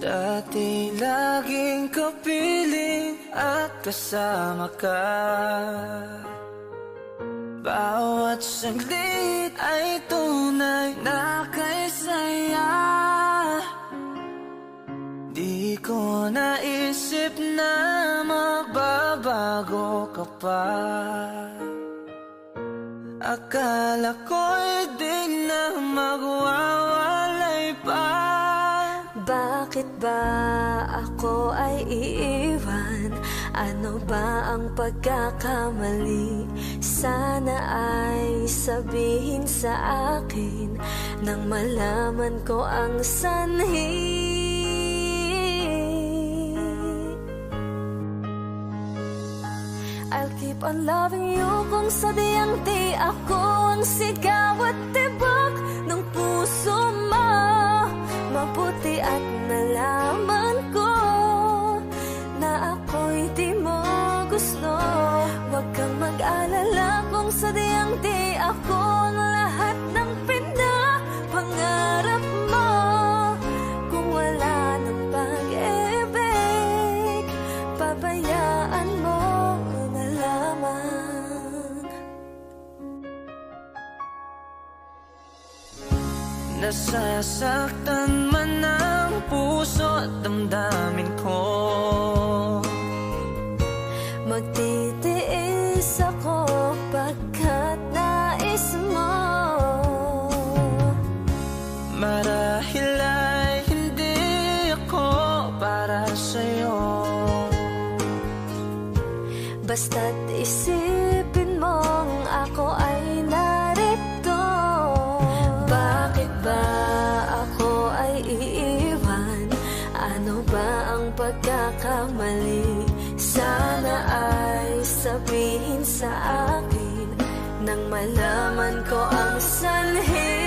Dati laging kapiling at kasama ka. Bawat saglit ay tunay na kay saya. Di ko naisip na magbabago ka pa. Akala ko'y di na magwawalay pa. Bakit ba ako ay iiwan? Ano ba ang pagkakamali? Sana ay sabihin sa akin nang malaman ko ang sanhi. I'll keep on loving you kung sadyang di ako ang sigaw at tibok ng puso mo. Mabuti at nalaman ko na ako'y di mo gusto. Huwag kang mag-alala kung sadyang di ako ang lahat ng pinapangarap mo. Kung wala ng pag-ibig, pabayaan mo na lamang. Nasasaktan man ang puso at damdamin ko. Magtitiis ako pagkat nais mo. Marahil ay hindi ako para sa'yo. Basta't isipin mong ako ay narito. Bakit ba ako ay iiwan? Ano ba ang pagkakamali? Sana ay sabihin sa akin nang malaman ko ang sanhi.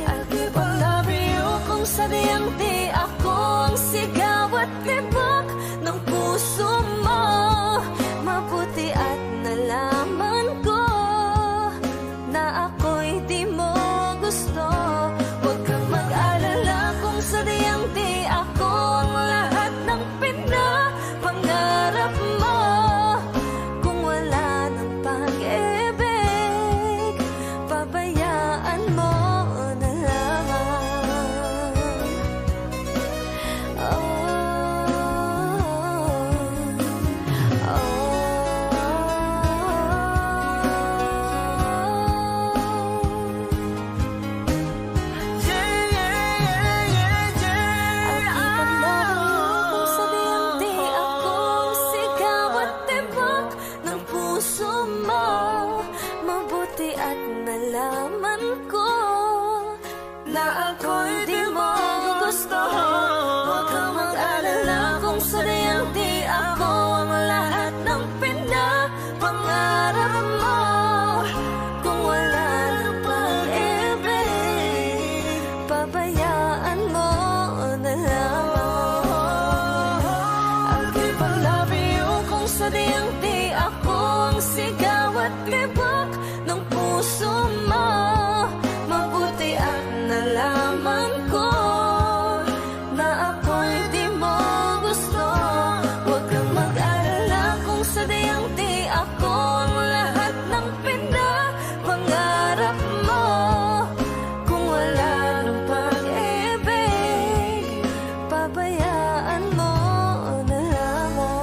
I'll keep on loving you kung sadyang di ako ang sigaw at tibok ng puso mo. Mabuti at nalaman ko na ako'y di mo gusto. Huwag kang mag-alala kung sadyang di ako ang lahat ng pinapangarap mo. Kung wala ng pag-ibig, pabayaan mo na lamang. Mabuti at nalaman ko na ako'y di mo gusto. Huwag kang mag-alala kung sadyang di ako ang lahat ng pinapangarap mo. Kung wala ng pag-ibig, pabayaan mo na lamang. I'll keep on loving you kung sadyang di ako ang sigaw at tibok ng puso mo. Mabuti at nalaman ko na ako'y di mo gusto. Huwag kang mag-alala kung sadyang di ako ang lahat ng pinapangarap mo. Kung wala ng pag-ibig, pabayaan mo na lamang.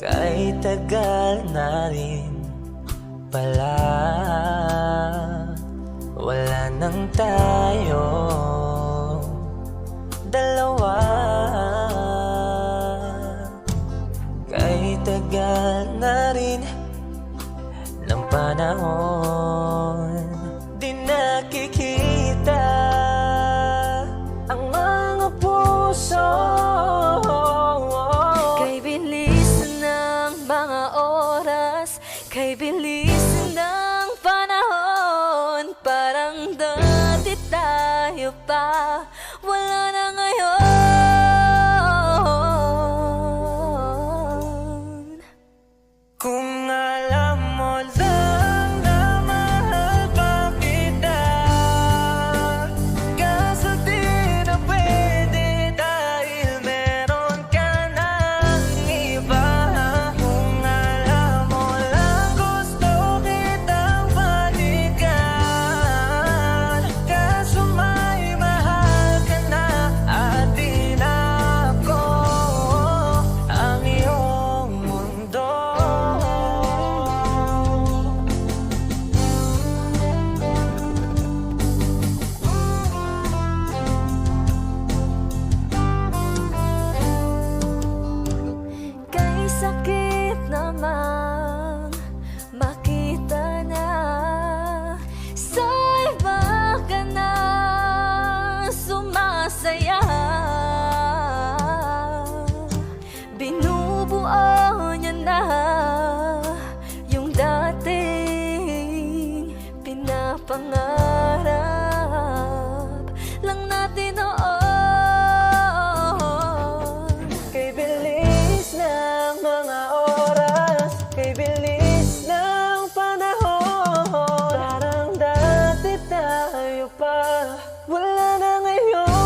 Kay tagal na rin pala, wala nang tayo dalawa. Kay tagal na rin ng panahon, di nakikita ang mga puso. Kay bilis ng mga oras, kay bilis ng panahon, parang dati tayo pa, wala na ngayon. Kung alam mo lang na mahal pa kita, kaso di na pwede dahil meron ka ng iba. Kung alam mo lang gusto kitang balikan, kaso may mahal ka na at di na ako ang iyong mundo. Kay sakit namang makita na sa iba ka na sumasaya. Binubuo niya na yung dating pinapangarap lang natin noon. Kay bilis ng mga oras, kay bilis ng panahon, parang dati tayo pa, wala na ngayon.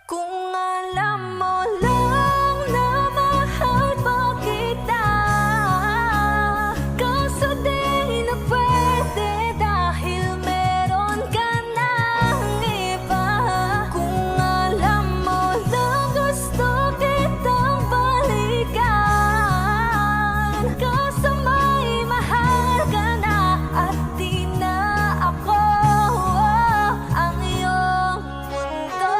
Kung alam mo lang na mahal pa kita, kaso di na pwede dahil meron ka ng iba. Kung alam mo lang gusto kitang balikan, kaso may mahal ka na at di na ako ang iyong mundo.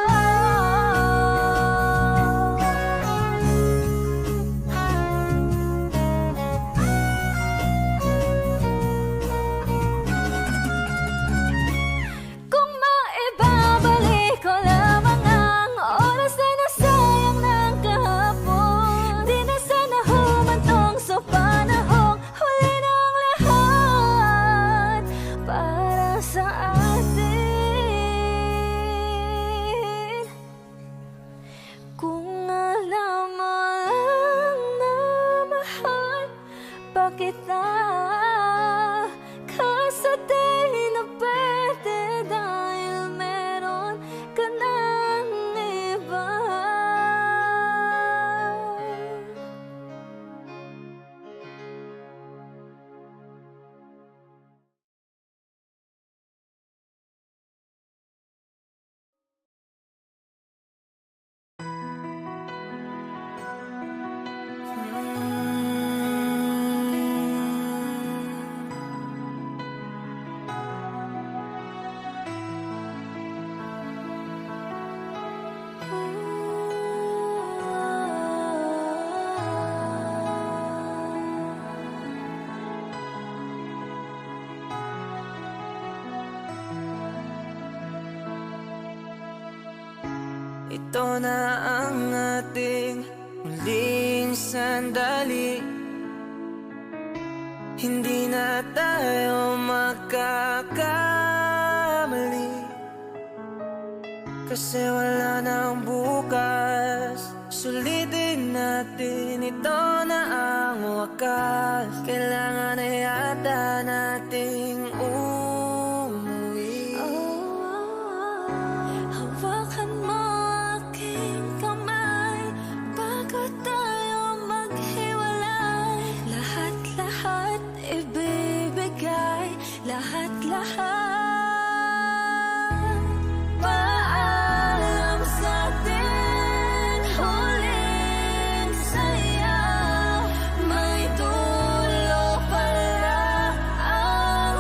Kung maibabalik ko lamang ang oras na nasayang ng kahapon, di na sana humantong sa panahong huli ng lahat para sa atin. Kung alam mo lang na mahal pa kita, kaso di na pwede dahil meron ka ng iba. Ito na ang ating muling sandali, hindi na tayo magkakamali, kasi wala nang bukas. Sulitin natin, ito na ang wakas. Kailangan na yata nating umuwi. Hawakan mo aking kamay bago tayo maghiwalay. Lahat-lahat ibibigay, lahat-lahat. Paalam sa atin, huling saya. May dulo pala ang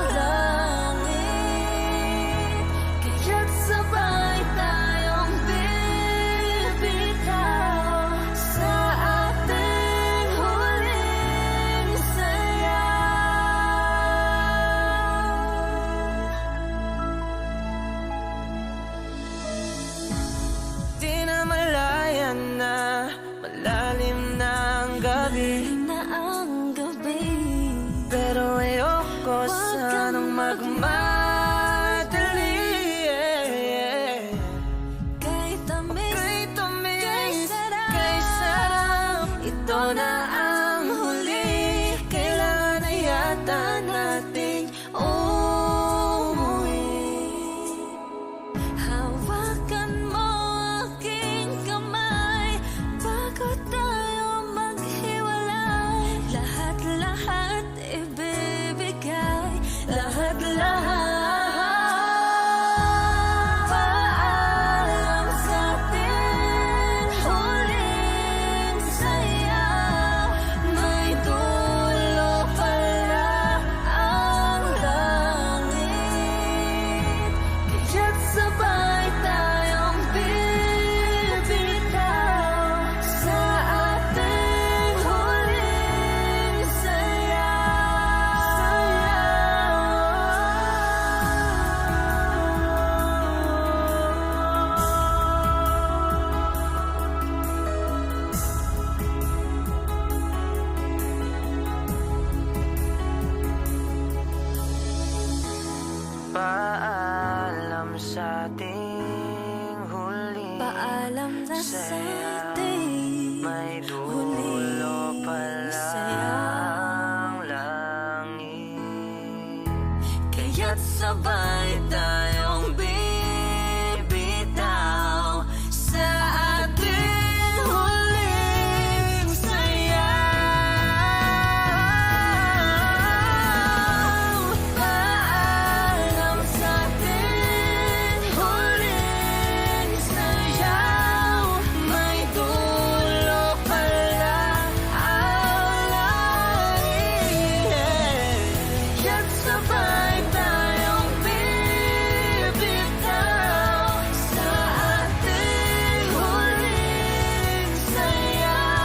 para sa ating may huling dulo pala saya. ang langit. Kaya't sabay tayong bibitaw sa ating huling sayaw. Paalam sa ating huling sayaw. May dulo pala ang langit. Kaya't sabay tayong bibitaw sa ating huling sayaw.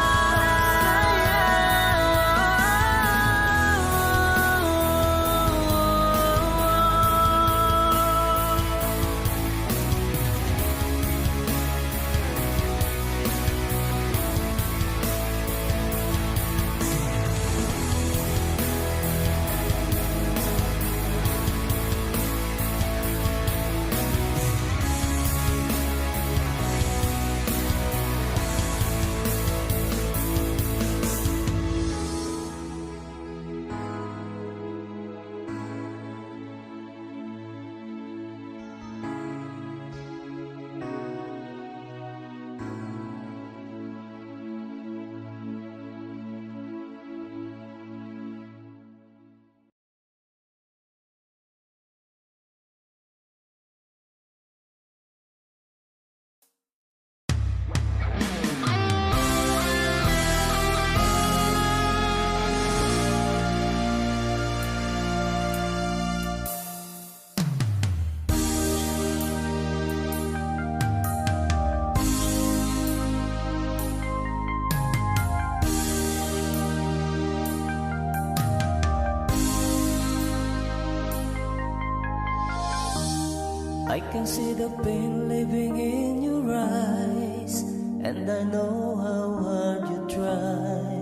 I can see the pain living in your eyes, and I know how hard you try.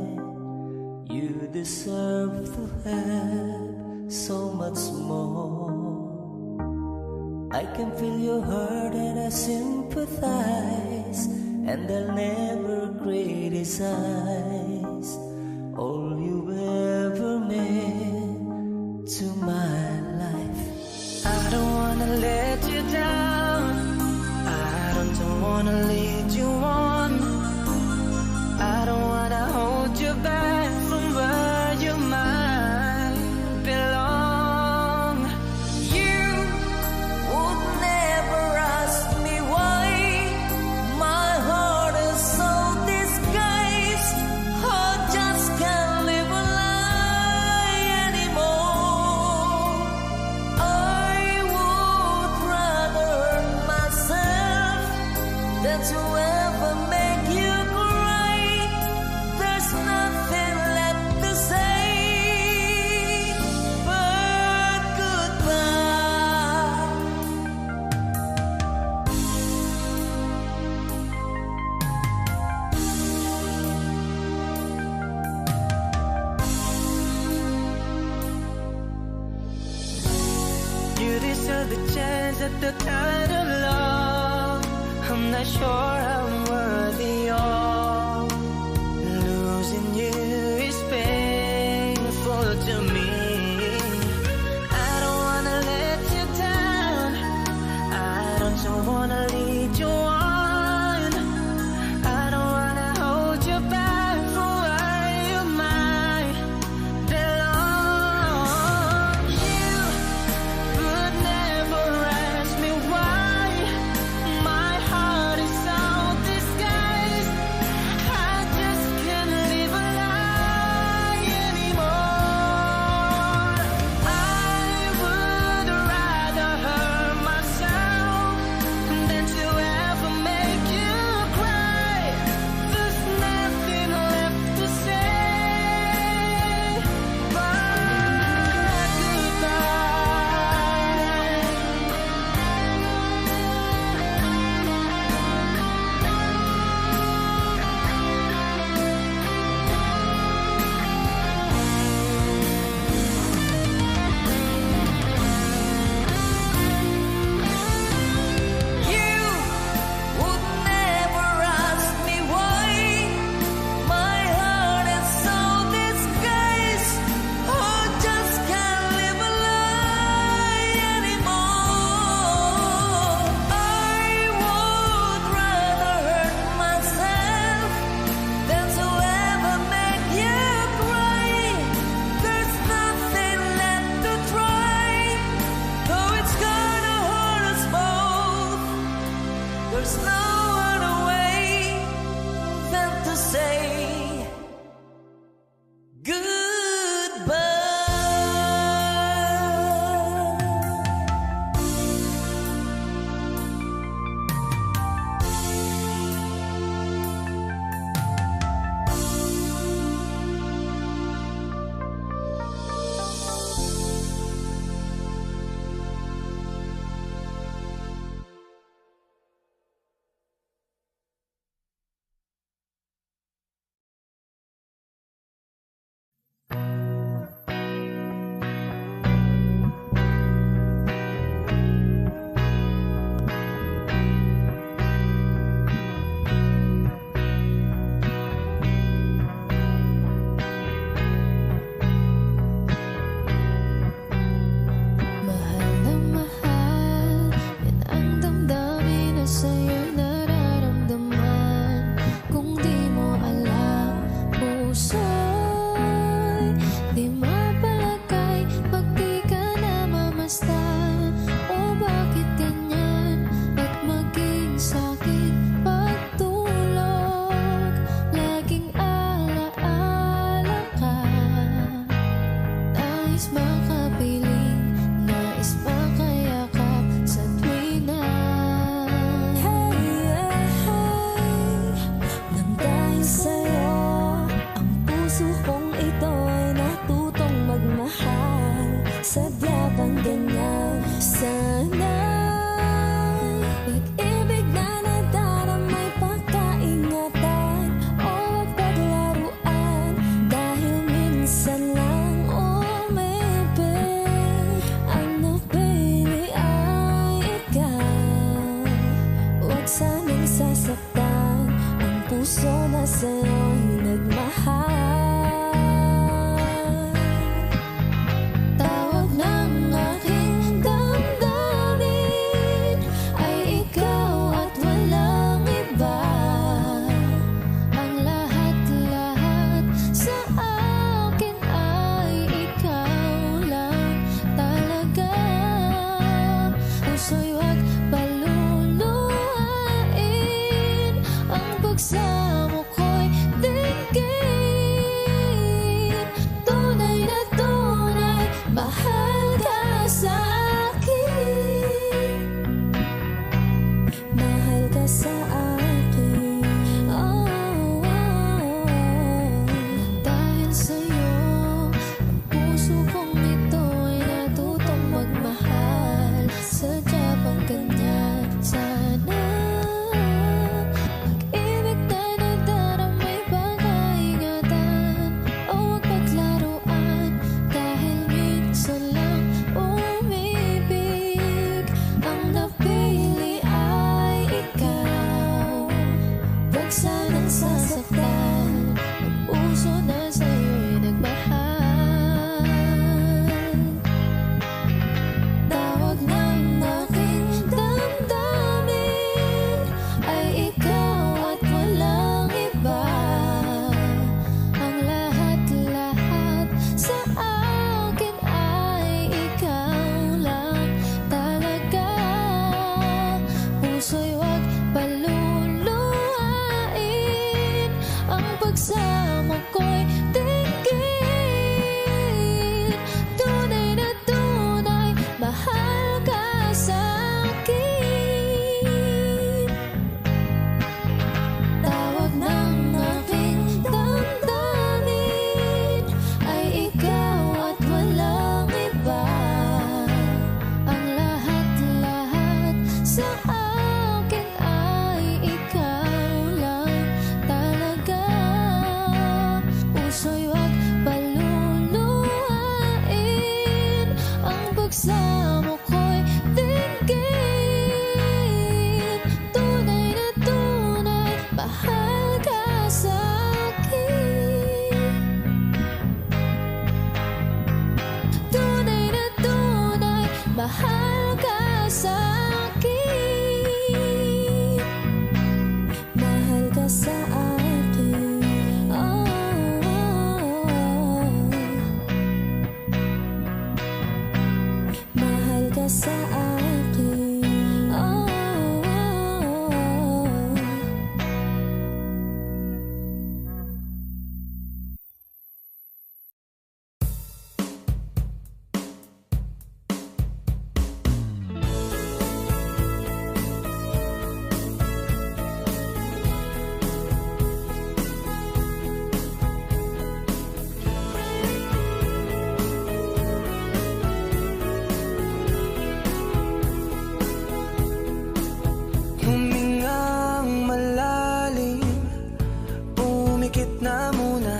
You deserve to have so much more. I can feel your heart and I sympathize, and I'll never criticize all you ever meant to my life. I don't wanna let you down, I don't wanna lead you on, I don't wanna hold you back from where you might belong. You would never ask me why my heart is so disguised. I just can't live a lie anymore. I would rather hurt myself than to ever make you cry. There's nothing left to say but goodbye. You deserve the chance at the kind of love I'm not sure I'm worthy of. Losing you is painful to me. I don't wanna let you down, I don't wanna lead you on, I don't wanna hold you back from where you might belong. You would never ask me why my heart is so sa'yo'y nagmahal. Tawag ng aking damdamin ay ikaw at walang iba. Ang lahat-lahat sa akin ay ikaw lang talaga. Puso'y huwag paluluhain, ang pagsamo ko'y dinggin. Tunay na tunay, mahal ka sa akin. Mahal ka sa akin. Oh, oh, oh. Dahil sa'yo, ang puso kong ito ay natutong magmahal. Sadya bang ganyan sana? Pag-ibig na nagdaramay pag-aingatan, o huwag paglaruan, dahil minsan lang umibig. Ang napili ay ikaw, huwag sanang sasaktan ang puso na sa'yo'y nagmahal. Tawag ng aking damdamin ay ikaw at walang iba. Ang lahat-lahat sa akin ay ikaw lang talaga. Puso'y huwag paluluhain, ang pagsamo ko'y dinggin. Tunay na tunay, mahal ka sa akin. Tawag ng aking damdamin ay ikaw at walang iba. Ang lahat-lahat sa akin ay ikaw lang talaga. Puso'y huwag paluluhain, ang pagsamo ko'y dinggin. Tunay na tunay, mahal ka sa akin. Tunay na tunay, mahal ka sa akin. Mahal ka sa akin. Oh, oh, oh. Mahal ka sa akin. Oh, oh, oh. Humingang malalim, pumikit na muna,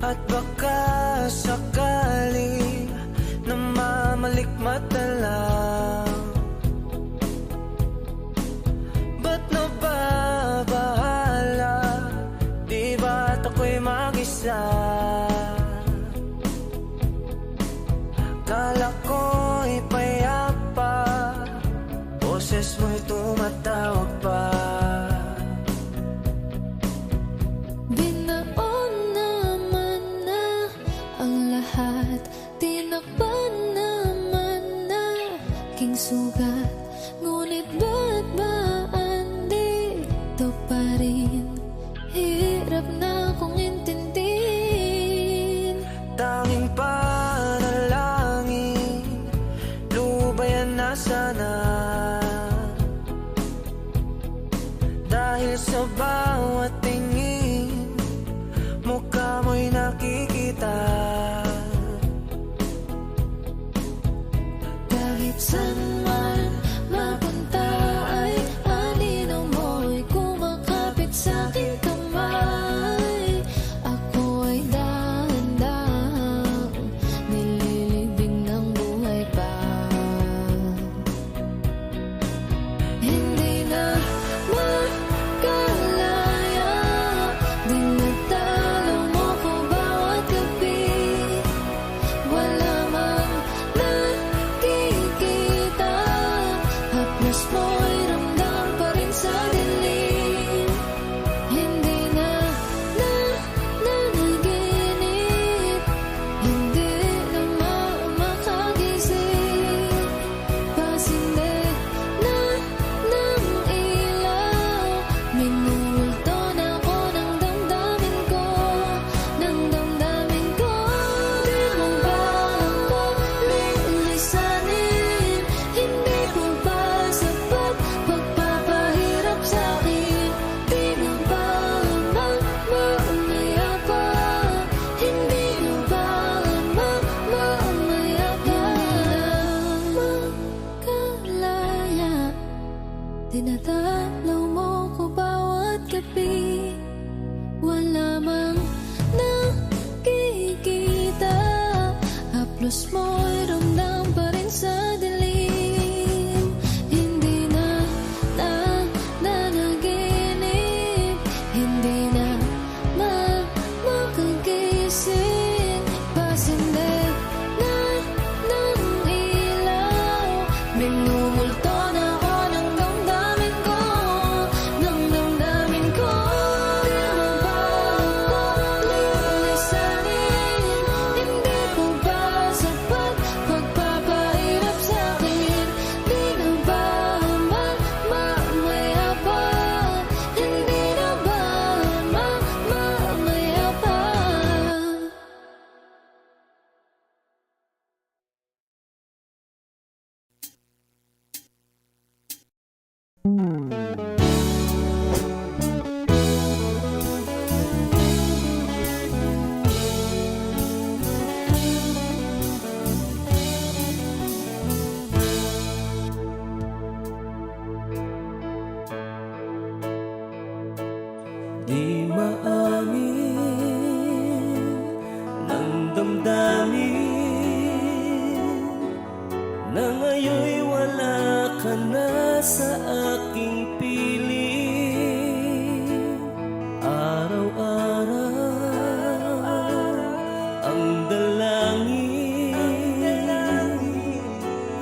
at baka sakali namamalikmat na lang. Ba't nababahala? Di ba't ako'y mag-isa? Kala ko'y payapa, boses mo'y tumatawag pa. Binaon naman na ang lahat, tinakpan naman na aking sugat. Ngunit ba't ba andito pa rin? Hirap na akong intindihin. Tanging panalangin, lubayan na sana. mo'y ramdam pa rin sa dilim. Hindi na nanaginip, hindi na makagising. Pasinde na ng ilaw, minulto na ako ng damdamin ko, ng damdamin ko. Di mo ba ako lilisanin? Hindi ko ba sapat pagpapahirap sa'kin? Di mo ba mamaya pa? Hindi mo ba mamaya pa? Makalaya, tinataplaw mo ko bawat gabi. Wala mang nakikita, haplos mo'y ramdam pa rin sa dilim. Hindi na nanaginip, hindi na makagising. Pasinde na ng ilaw, minumulto na ako ng damdamin ko, ng damdamin ko. Di mo ba ako lilisanin? Hindi ko ba sapat pagpapahirap sa'kin? Di na ba mamaya pa? Hindi na ba mamaya pa? Di maamin ng damdamin na ngayon'y wala ka na sa aking piling. Araw-araw ang dalangin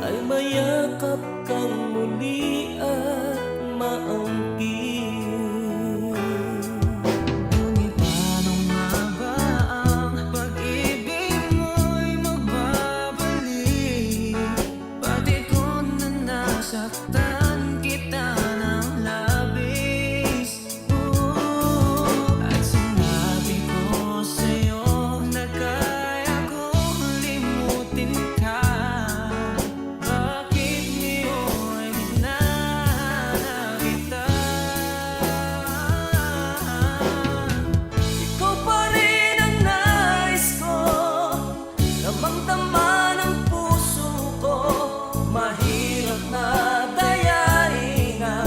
ay mayakap kang muli at maangkin. Ngunit paano nga ba ang pag-ibig mo'y magbabalik? Pati ko na nasaktan kita ng labis. At sinabi ko sa'yo na kaya kong limutin ka. Bakit ngayon di na kita? Ikaw pa rin ang nais ko, damang-dama ng puso ko. Mahirap na dayain ang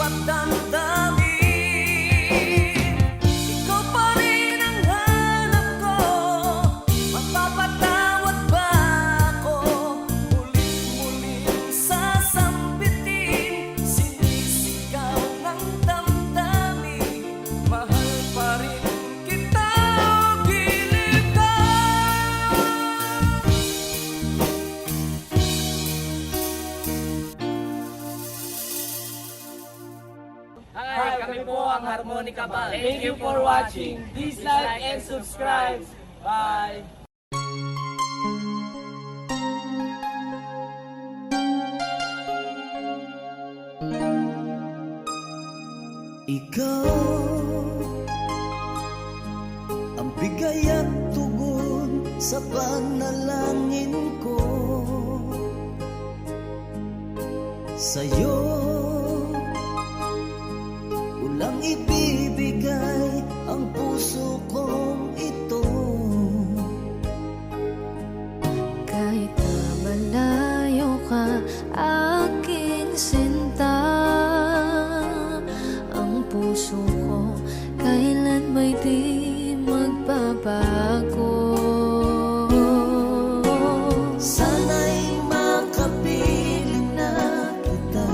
dapat damdamin. Ikaw pa rin ang hanap ko. Mapapatawad ba ako? Muling-muling sasambitin, sinisigaw ng damdamin. Mahal pa rin kita, gilid ka. Hi, kami po ang Harmonica Band. Thank you for watching. Please like and subscribe. Bye! Ikaw ang bigay at tugon sa panalangin ko. Sa'yo ulang ibibigay ang puso kong ito. Kahit na malayo ka, aking sinta, ang puso ko kailan may di magbabago. Sana'y makapiling na kita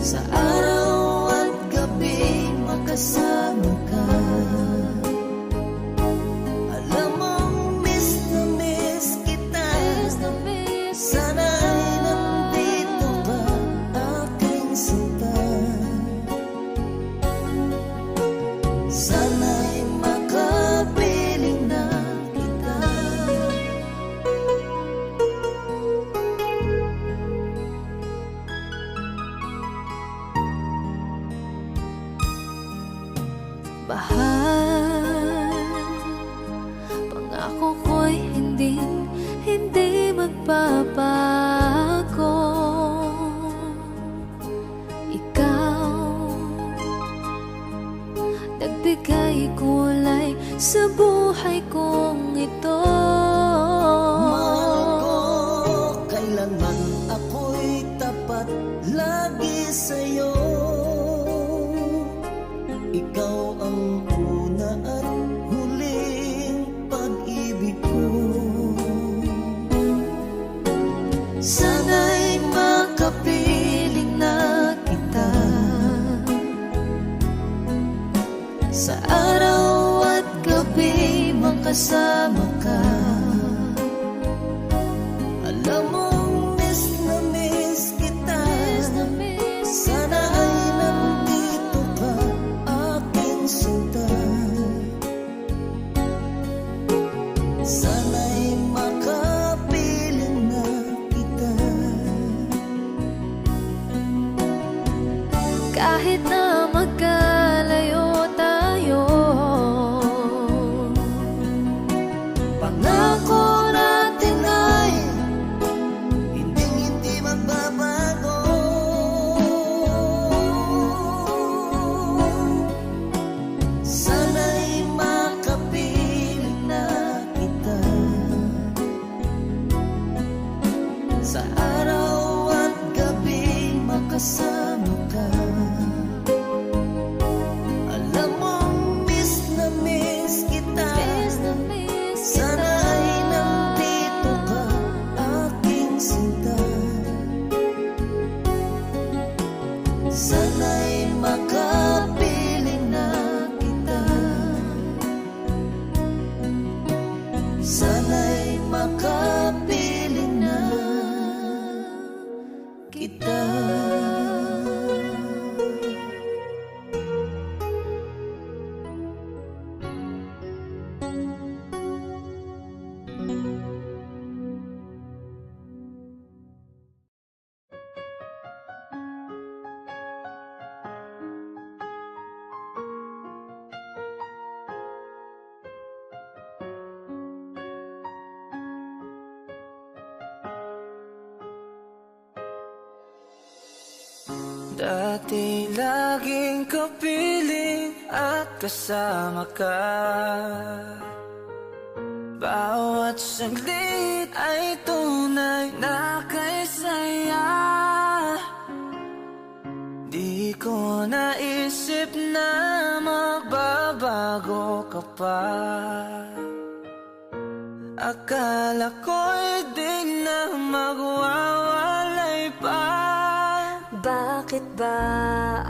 sa araw at gabi, makasama ka. Alam mong miss na miss kita. Sana'y nandito ka, aking sinta. Sana'y makapiling na kita. Bahal, pangako ko'y hindi magbabago. Ikaw, nagbigay kulay sa buhay kong ito. Mahal ko, kailanman ako'y tapat lagi sa'yo. Ikaw ang una at huling pag-ibig ko. Sana'y makapiling na kita sa araw at gabi, makasama ka. Alam mong miss na miss kita. Sana ay nandito ka, aking sinta. Sana'y makapiling na kita. Kahit na magkalayo tayo, Pangako natin ay hindi magbabago. Sana'y makapiling na kita sa araw at gabi, makasama ka. Alam mong miss na miss kita. Sana'y nandito ka, aking sinta. Sana'y makapiling na kita. Sana'y makapiling na kita. Dati laging kapiling at kasama ka. Bawat saglit ay tunay na kay saya. naisip na magbabago ka pa. Akala ko'y di na magwawalay pa. Bakit ba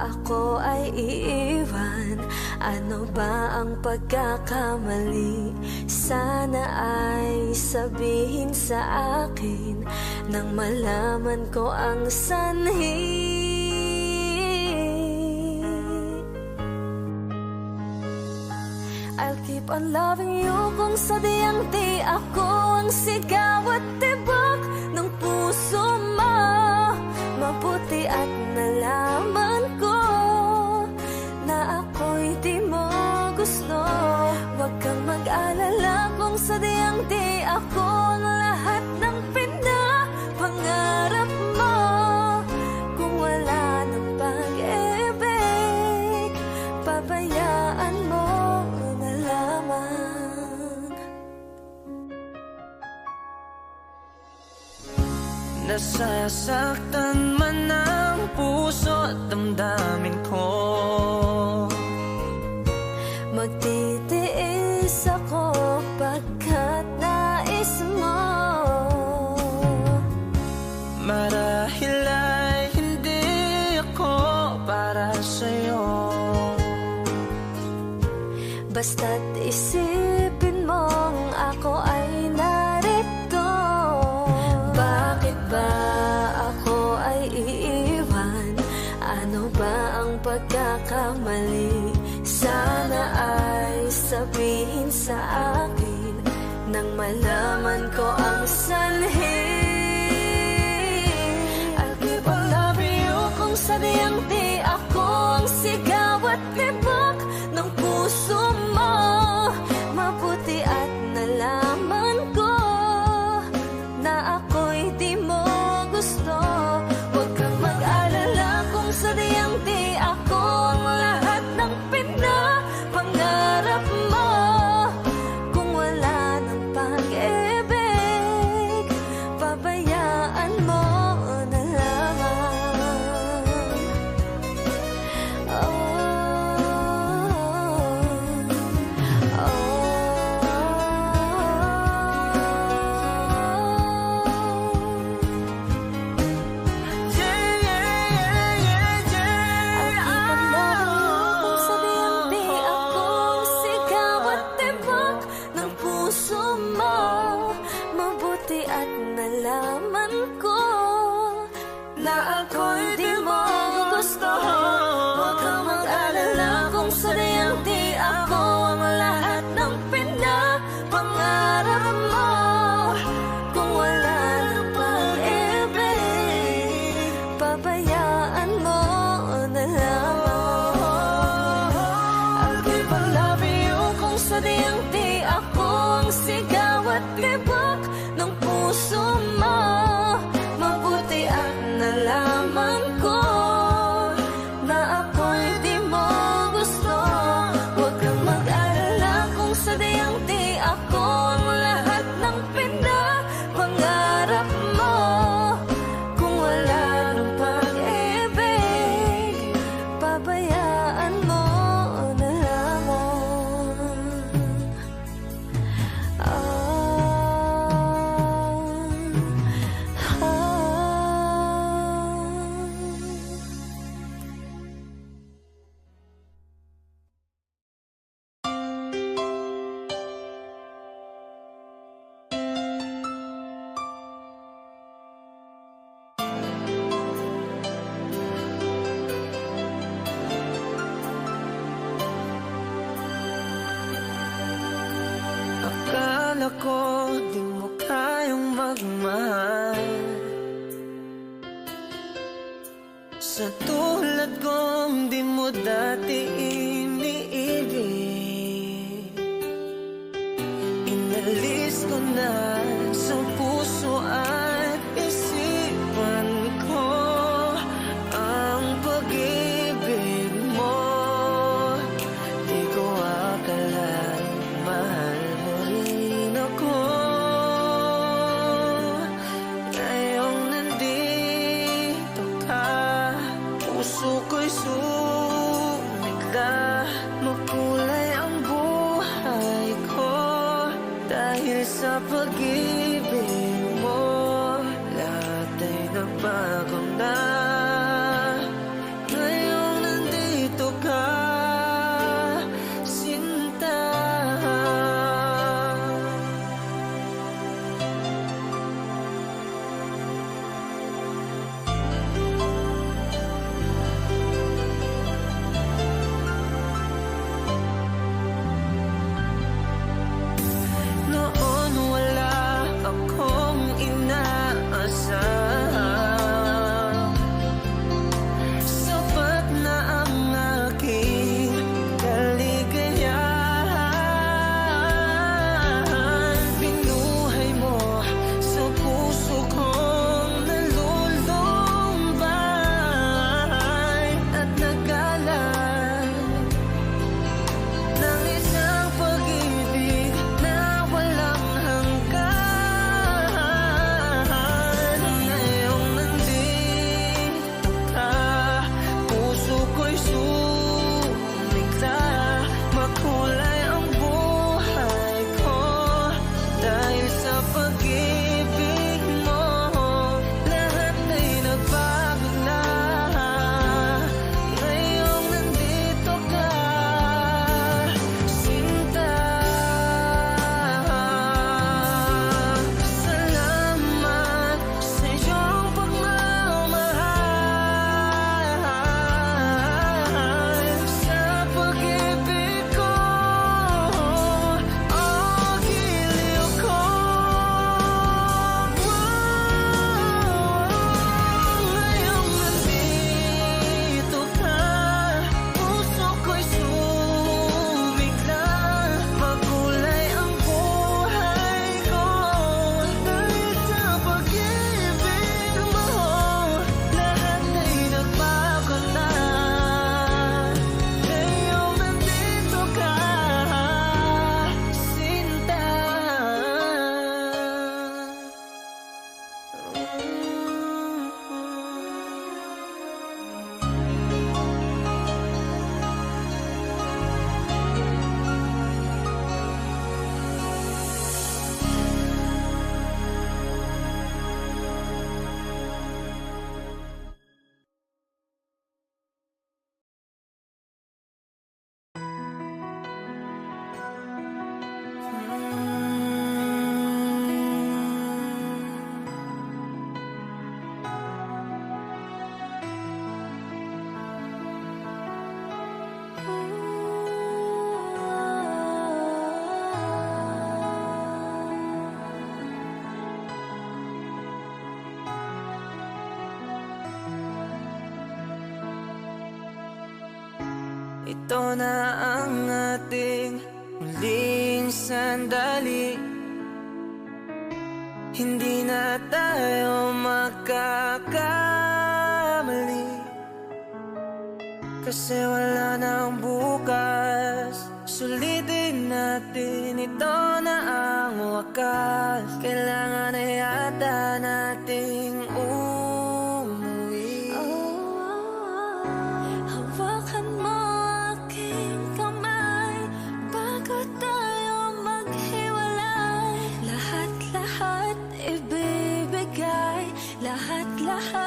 ako ay iiwan? Ano ba ang pagkakamali? Sana ay sabihin sa akin nang malaman ko ang sanhi. I'll keep on loving you kung sadyang di ako ang sigaw at tibok ng puso mo. Mabuti at nalaman ko na ako'y di mo gusto. Huwag kang mag-alala kung sadyang di ako ang lahat ng pinapangarap mo. Kung wala ng pag-ibig, pabayaan mo na lamang. Nasasaktan man ang puso at damdamin ko. Magtitiis ako pagkat nais mo. Marahil ay hindi ako para sa'yo. Basta't isipin mong ako ay narito. Bakit ba ako ay iiwan? Ano ba ang pagkakamali? Sana ay sabihin sa akin nang malaman ko ang sanhi. I'll keep on loving you kung sadyang di ako ang sigaw at tibok ng puso mo. Mabuti at nalaman ko na ako'y di mo gusto. Huwag kang mag-alala kung sadyang di ako ang lahat ng pinapangarap mo. Kung wala ng pag-ibig, pabayaan mo na lamang. Nalaman ko na ako'y di mo gusto. Huwag kang mag-alala kung sadyang di ako ang lahat ng pinapangarap mo. Kung wala ng pag-ibig, pabayaan mo na lamang. I'll keep on loving you kung sadyang di ako ang sigaw at tibok ng puso mo. Mabuti at nalaman ko na ako'y di mo gusto. Huwag kang mag-alala kung sadyang di ako ang lahat ng pinapangarap mo. Kung wala ng pag-ibig, pabayaan mo na lamang. Akala ko di mo kayang magmahal. Sa tulad kong di mo dati iniibig. Inalis ko na sa puso at isipan ko ang pag-ibig mo. Di ko akalain mahal mo rin ako. Ngayong nandito ka, puso ko'y pag-ibig mo, lahat ay nagbago na. Ngayong nandito ka, sinta. Noon wala akong inaasahan, sapat na ang aking kaligayahan. Binuhay mo sa puso kong nalulumbay at nagalan ng isang pag-ibig na walang hanggan. Ngayong nandito ka, puso ko'y sumigla. Makulay ang buhay ko dahil sa pag-ibig mo. Lahat ay nagbago na. Ngayong nandito ka, sinta. Salamat sa iyong pagmamahal, sa pag-ibig ko, o giliw ko. Ngayong nandito ka, puso ko'y sumigla. Makulay ang buhay ko dahil sa pag-ibig mo. Lahat ay nagbago na. Ngayong nandito ka, sinta. Ito na ang ating muling sandali. Hindi na tayo magkakamali, kasi wala nang bukas. Sulitin natin, ito na ang wakas. Kailangan na yata nating umuwi. Hawakan mo aking kamay bago tayo maghiwalay. Lahat-lahat ibibigay, lahat-lahat.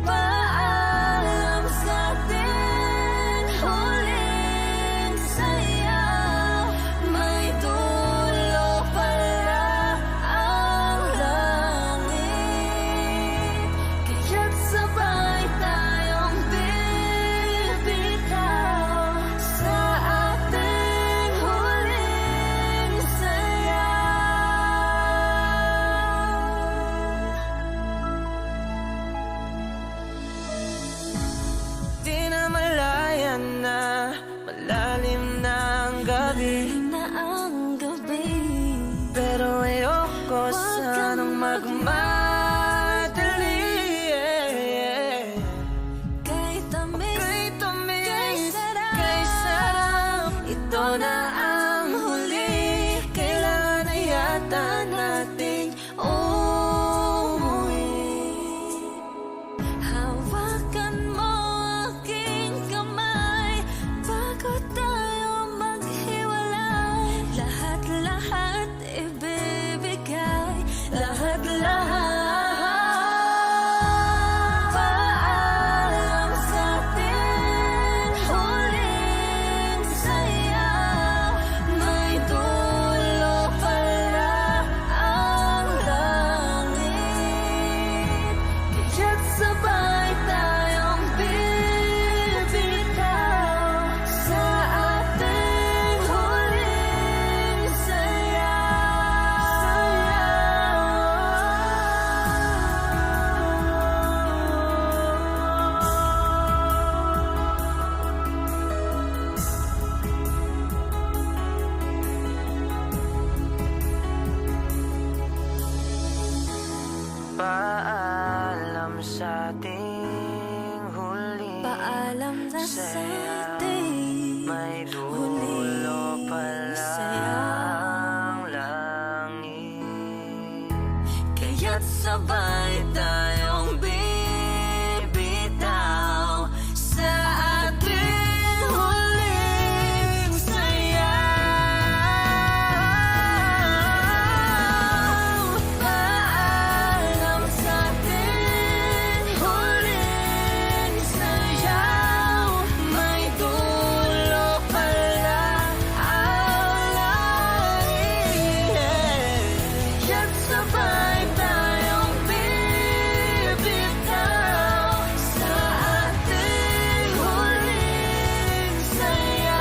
Paalam sa atin, huling saya. May dulo pala ang sa ating huli. Paalam na sa ating May dulo huling pala saya. ang langit. Kaya't sabay tayong bibitaw sa ating huling sayaw. Paalam sa ating huling sayaw. May dulo pala ang langit. Kaya't sabay tayong bibitaw sa ating huling sayaw.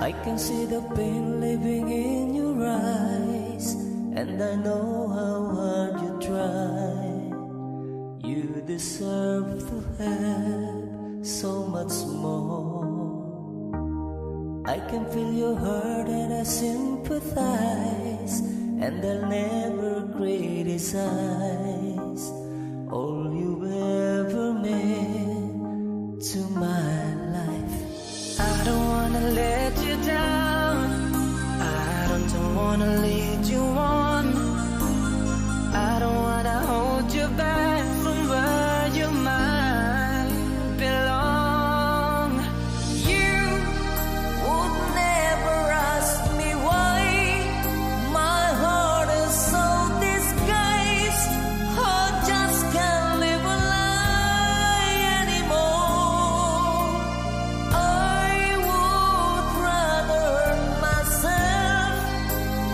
I can see the pain living in your eyes, and I know how hard you try. You deserve to have so much more. I can feel your heart and I sympathize, and I'll never criticize all you ever meant to my life. I don't wanna let you down, I don't wanna lead you on, I don't wanna hold you back from where you might belong. You would never ask me why my heart is so disguised. I just can't live a lie anymore. I would rather hurt myself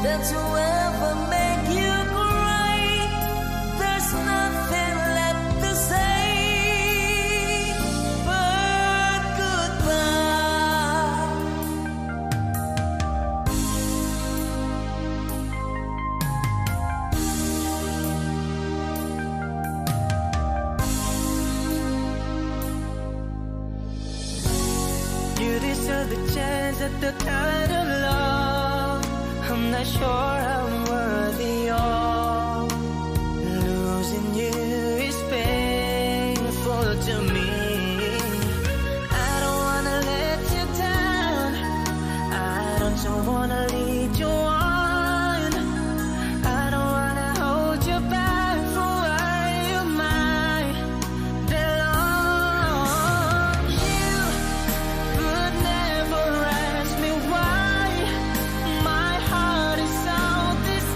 than to ever make you cry. There's nothing left to say but goodbye. You deserve the chance at the kind of love I'm not sure I'm worthy of. Losing you is painful to me. I don't wanna let you down, I don't wanna lead you on, I don't wanna hold you back from where you might belong. You would never ask me why my heart is so disguised.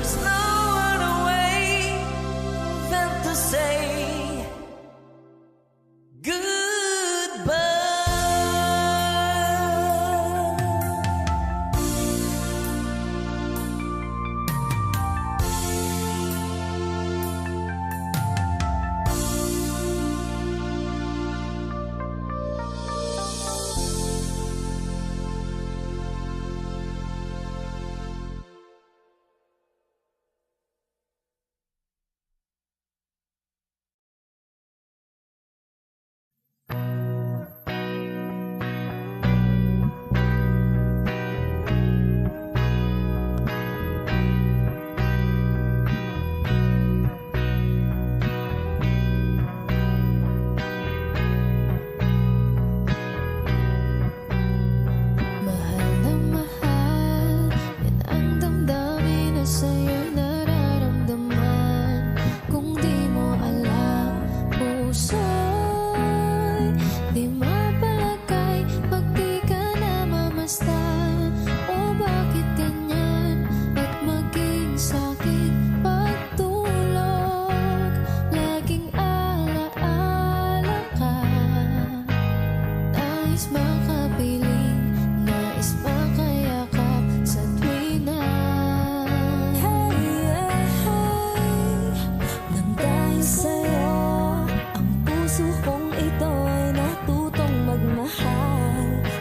There's no other way than to say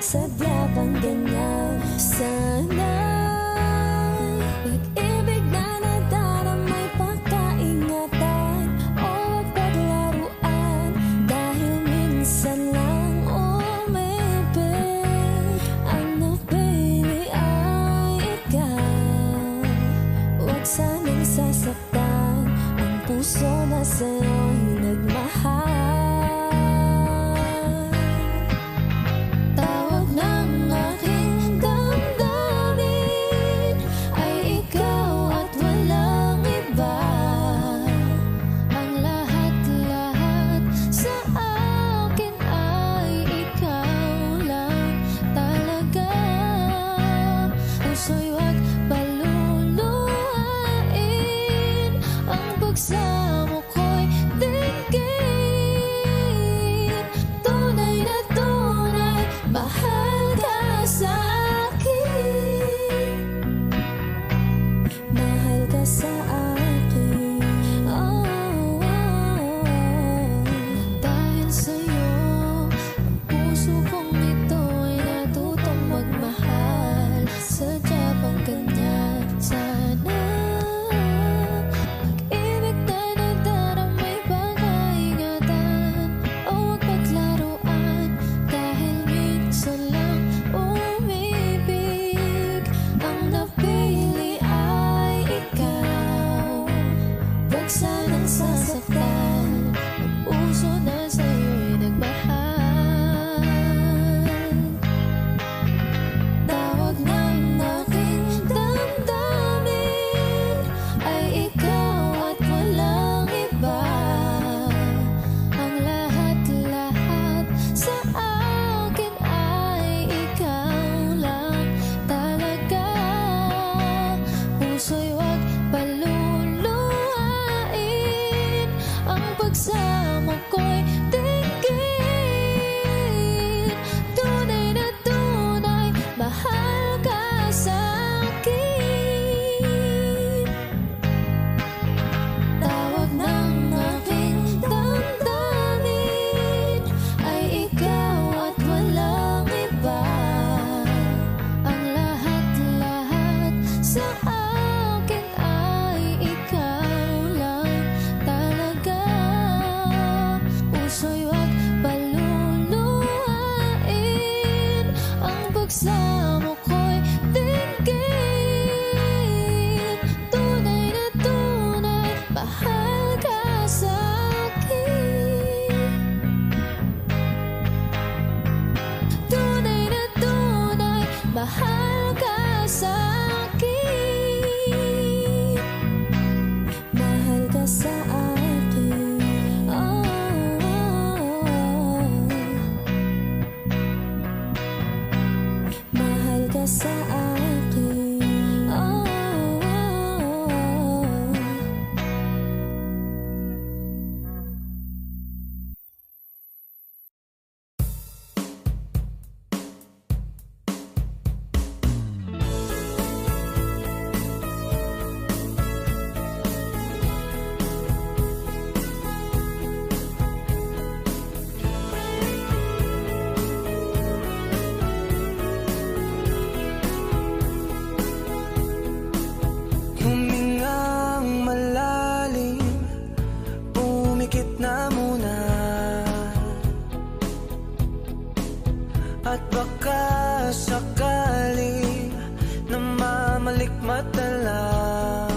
Sadya bang malikmat na lang.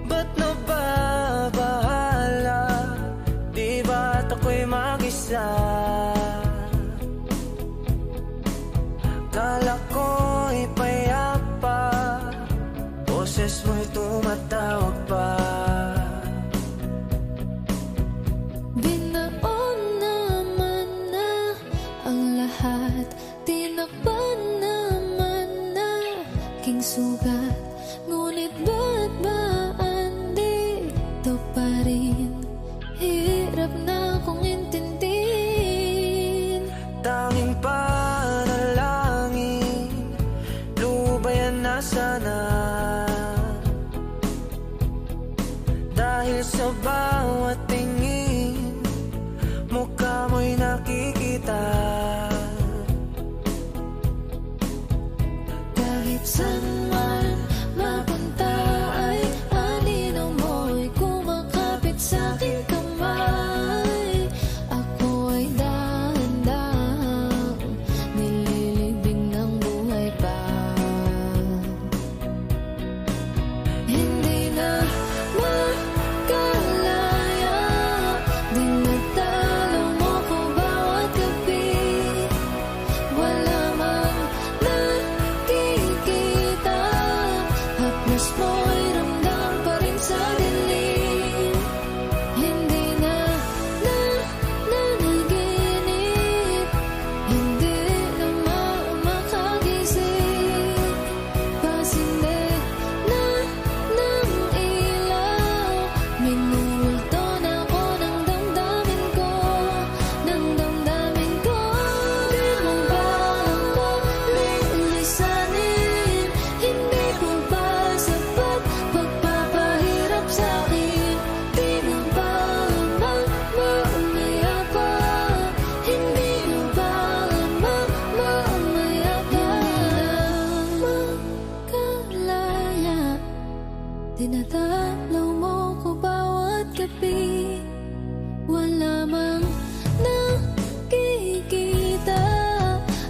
Ba't nababahala? Di ba't ako'y mag-isa? Kala ko'y payapa, boses mo'y tumatawag pa. Binaon naman na ang lahat, tinakpan naman na king sugat. Ngunit ba't ba andito pa rin? Hirap na kong intindihin. Tanging panalangin, lubayan na sana. Dahil sa bawat tingin, mukha mo'y nakikita. Kahit saan man mapunta ay anino mo'y kumakapit sa aking kamay. Ako ay dahan-dahang nililibing ng buhay pa. Hindi na makalaya, dinadalaw mo ko bawat gabi. Wala mang nakikita, haplos mo'y ramdam pa rin sa dilim. Hindi na nanaginip, hindi na makagising. Pasinde na ng ilaw, minulto na ako ng damdamin ko, ng damdamin ko. Di mo ba ako lilisanin? Hindi ko ba sapat pagpapahirap sa'kin? Di na ba mamaya pa? Hindi na ba mamaya pa? Makalaya, dinadalaw mo ko bawat gabi. Wala mang nakikita,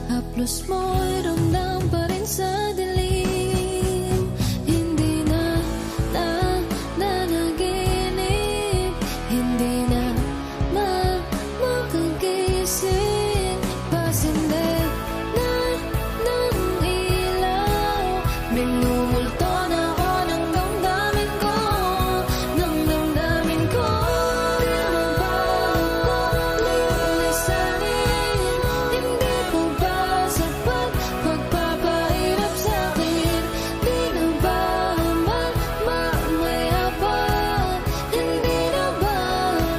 haplos mo'y ramdam pa rin sa dilim. Hindi na nanaginip, hindi na makagising. Pasinde na ng ilaw, minumulto na ako ng damdamin ko, ng damdamin ko. Di mo ba ako lilisanin? Hindi ko ba sapat pagpapahirap sa'kin? Di na ba mamaya pa? Hindi na ba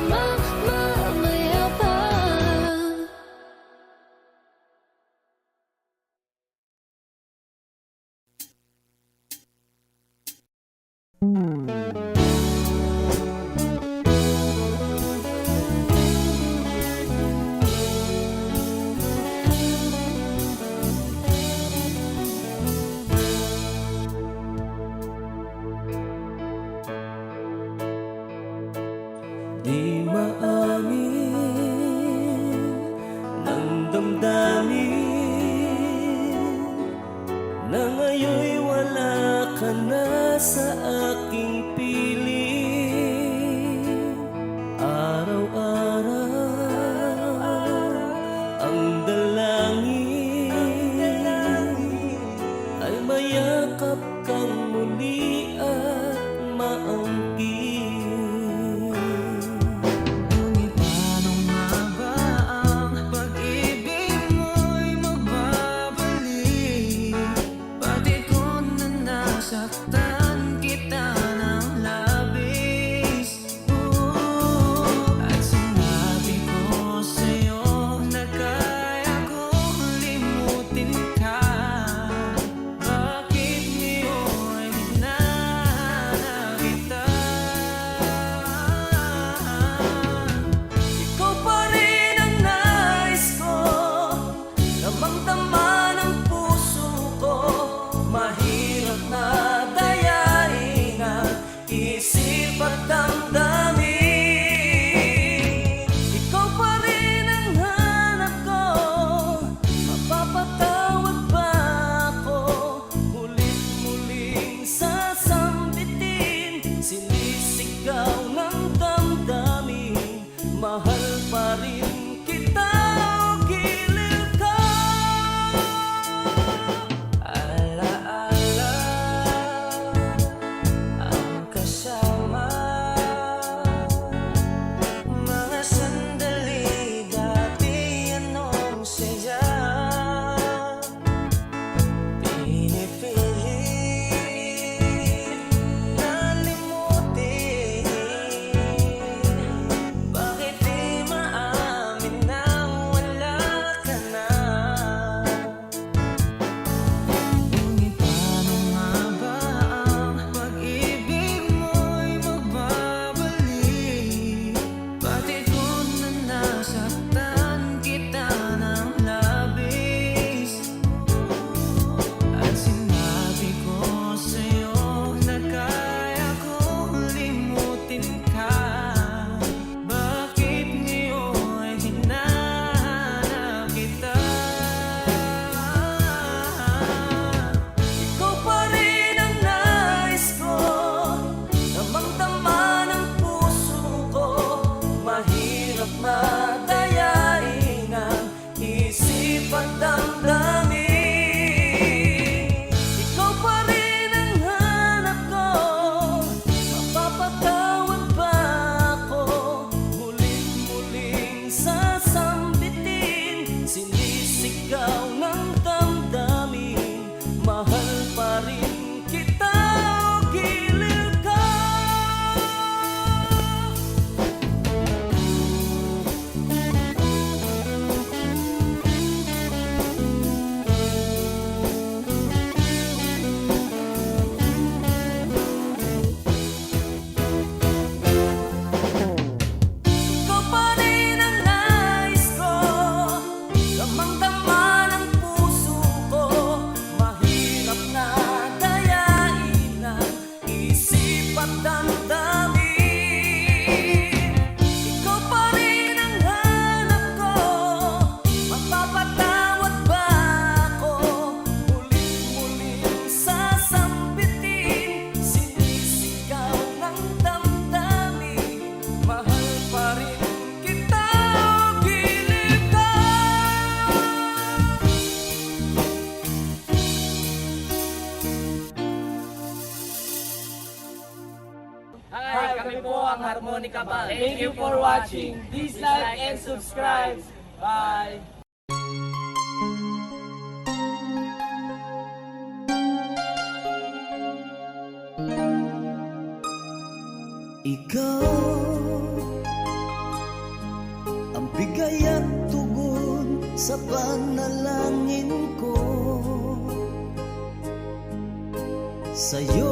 mamaya pa? Di maamin ng damdamin na ngayon'y wala ka na sa aking piling. Araw-araw ang dalangin ay mayakap kang muli at maangkin. Ngunit paano nga ba ang pag-ibig mo'y magbabalik? Pati ko na nasaktan kita ng labis. At sinabi ko sa'yo na kaya kong limutin ka. Bakit ngayon po ang Harmonica Band. Thank you for watching. Please like and subscribe. Bye! Ikaw ang bigay at tugon sa panalangin ko. Sa'yo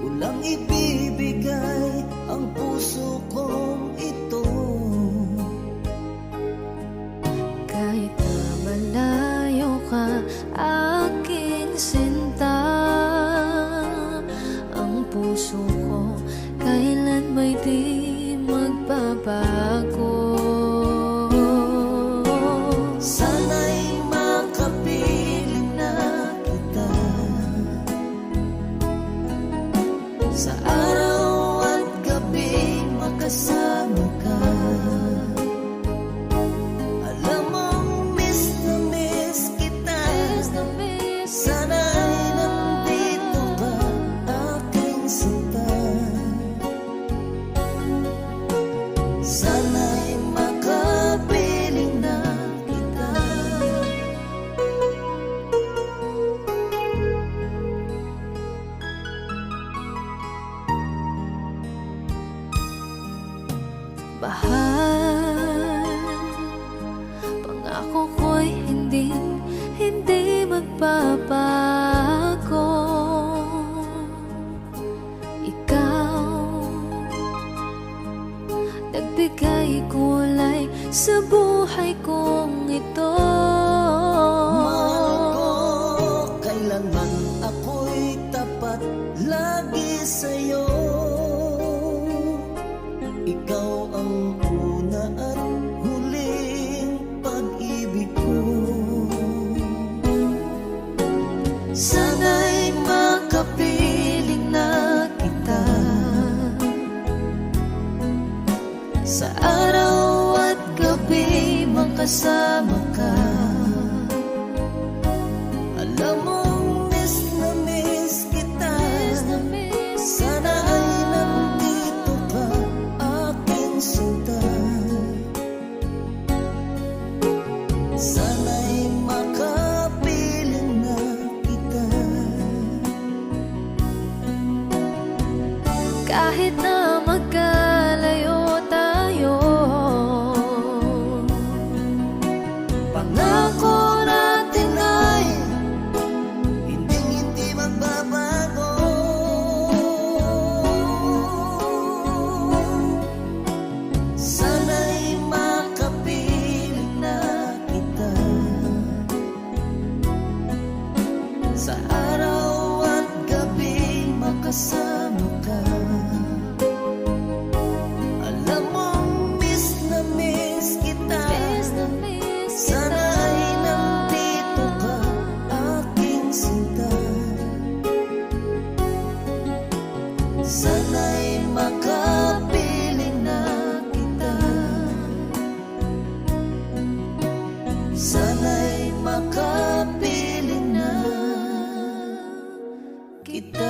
ulang ibibigay ang puso kong ito. Kahit na malayo ka, aking sinta, ang puso ko kailan may di magbabago. Sana'y makapiling na kita sa araw at gabi, makasama ka. Alam mong miss na miss kita. Sana'y nandito ka, aking sinta. Sana'y makapiling na kita. Bahal, pangako ko'y hindi magbabago. Ikaw, nagbigay kulay sa buhay kong ito. Mahal ko, kailanman ako'y tapat lagi sa'yo. Ikaw ang una at huling pag-ibig ko. Sana'y makapiling na kita sa araw at gabi, makasama ka. Alam mong miss na miss kita. Sana ay nandito ka, aking sinta. Sana'y makapiling na kita. Kahit na magkalayo tayo, Pangako natin ay hindi magbabago. Sana'y makapiling na kita sa araw at gabi, makasama ka. Alam mong miss na miss kita. Sana ay nandito ka, aking sinta. Sana'y makapiling na kita. Sana'y makapiling na kita.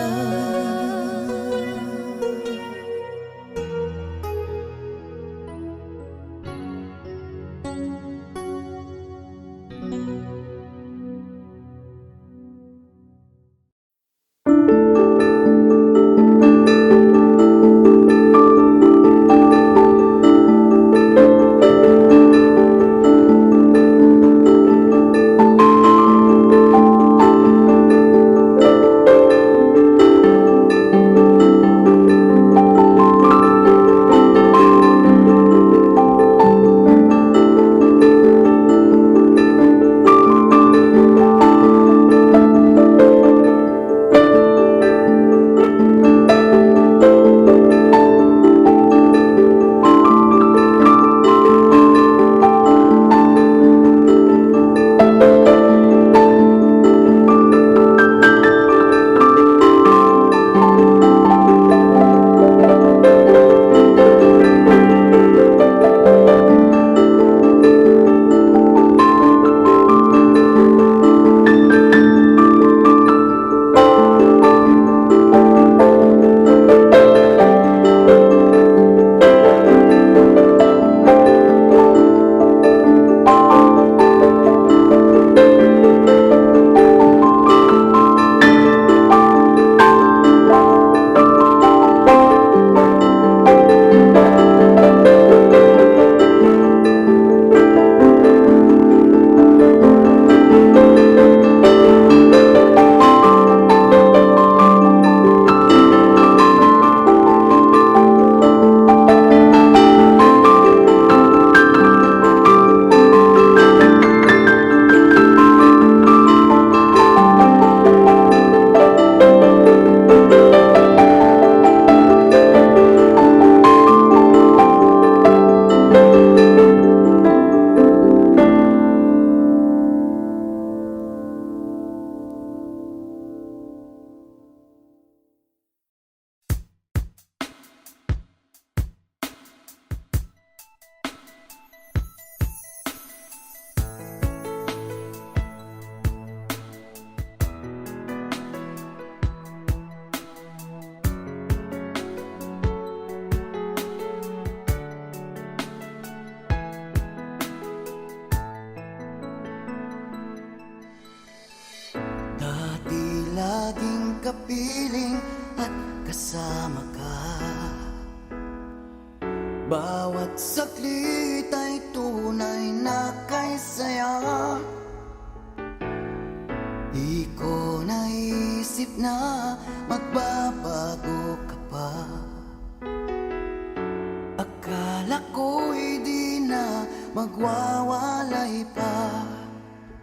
kapiling at kasama ka. Bawat saglit ay tunay na kay saya. Di ko naisip na magbabago ka pa. Akala ko'y di na magwawalay pa.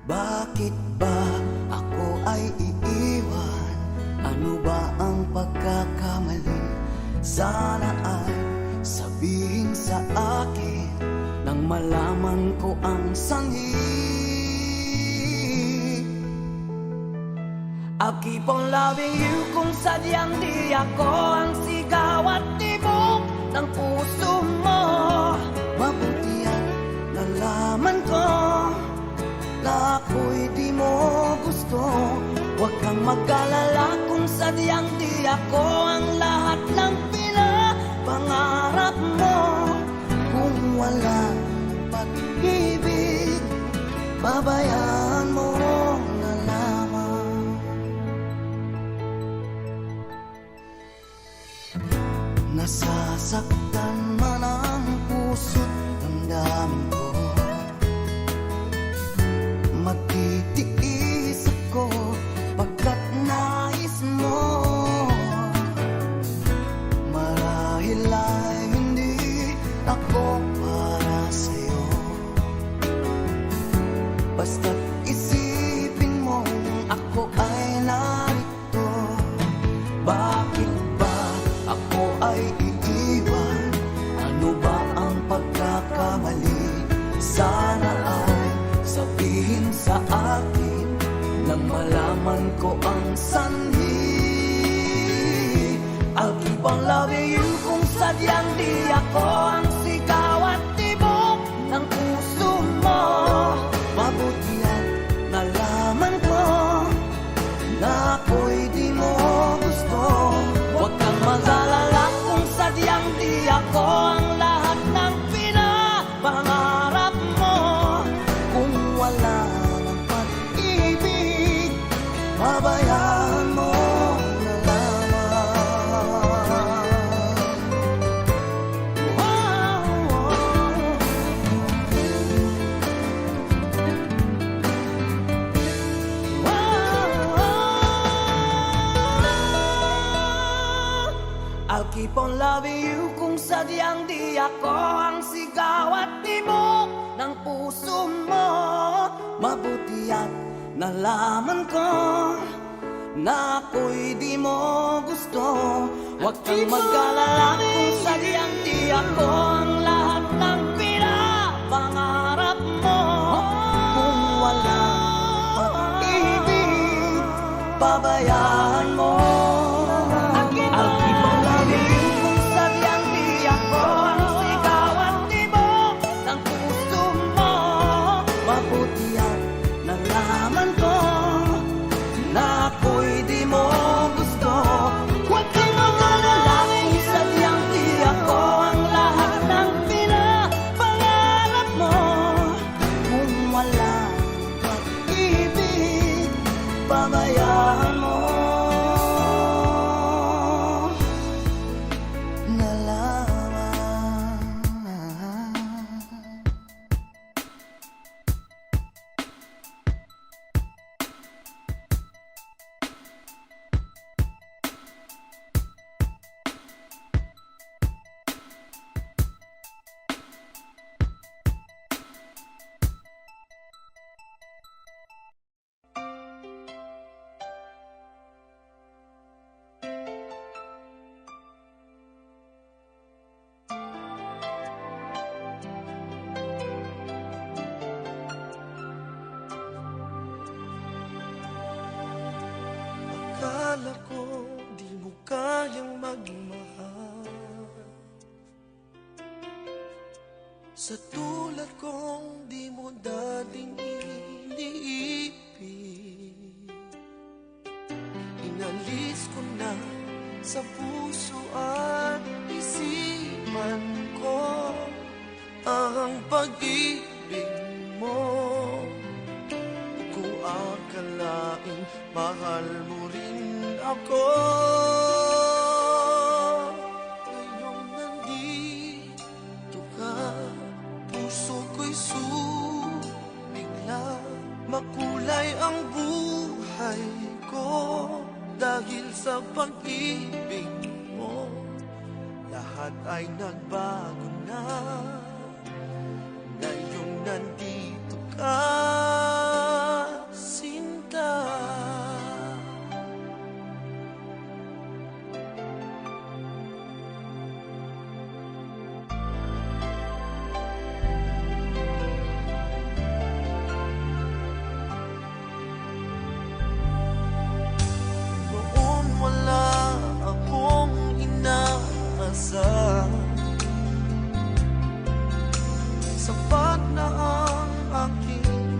Bakit ba ako ay iiwan? Ano ba ang pagkakamali? Sana ay sabihin sa akin nang malaman ko ang sanhi. I'll keep on loving you kung sadyang di ako ang sigaw at tibok ng puso mo. Mabuti at nalaman ko na ako'y di mo gusto. Huwag kang mag-alala kung sadyang di ako ang lahat ng pinapangarap mo. Kung wala pag-ibig, babayaan mo na lamang. Nasasaktan man ang puso't damdamin ko. Magtitiis ako pagkat nais mo. Marahil ay hindi ako para sa'yo. Basta't isipin mong ako ay narito. Bakit ba ako ay iiwan? Ano ba ang pagkakamali? Sana ay sabihin sa akin nang malaman ko ang sanhi. I'll keep on loving you kung sadyang di ako ang sigaw at tibok ng puso mo. Mabuti at nalaman ko na ako'y di mo gusto. Huwag kang mag-alala kung sadyang di ako ang lahat ng pinapangarap mo. Kung wala ng pag-ibig, babayaan mo na lamang. I'll keep on loving you kung sadyang di ako ang sigaw at tibok ng puso mo. Mabuti at nalaman ko na ako'y di mo gusto. Huwag kang mag-alala kung sadyang di ako ang lahat ng pinapangarap mo. Kung wala pag-ibig, babayaan mo. I'll keep on loving you kung sadyang di ako ang sigaw at tibok ng puso mo. Mabuti at nalaman ko na ako'y di mo gusto. Huwag kang mag-alala kung sadyang di ako ang lahat ng pinapangarap mo. Kung wala pag-ibig, babayaan mo na lamang. Akala ko di mo kayang magmahal. Sa tulad kong di mo dating iniibig. Inalis ko na sa puso at isipan ko ang pag-ibig mo. Kung akalaing mahal mo rin ako. Ngayong nandito ka, puso ko'y sumigla. Makulay ang buhay ko dahil sa pag-ibig mo. Lahat ay nagbago na ngayong nandito ka, Sinta. Noon wala akong inaasam, sapat na ang aking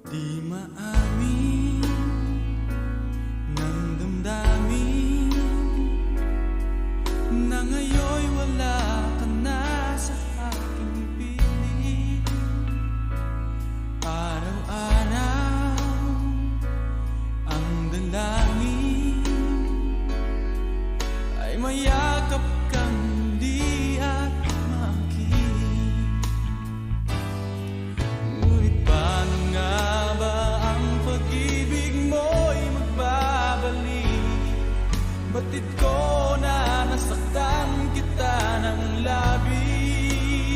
Di maamin ng damdamin na ngayon'y wala ka na sa aking piling. Araw-araw ang dalangin ay mayakap kang muli at makinig. Ngunit paano nga ba ang pag-ibig mo'y magbabalik? Batid ko na nasaktan kita ng labis,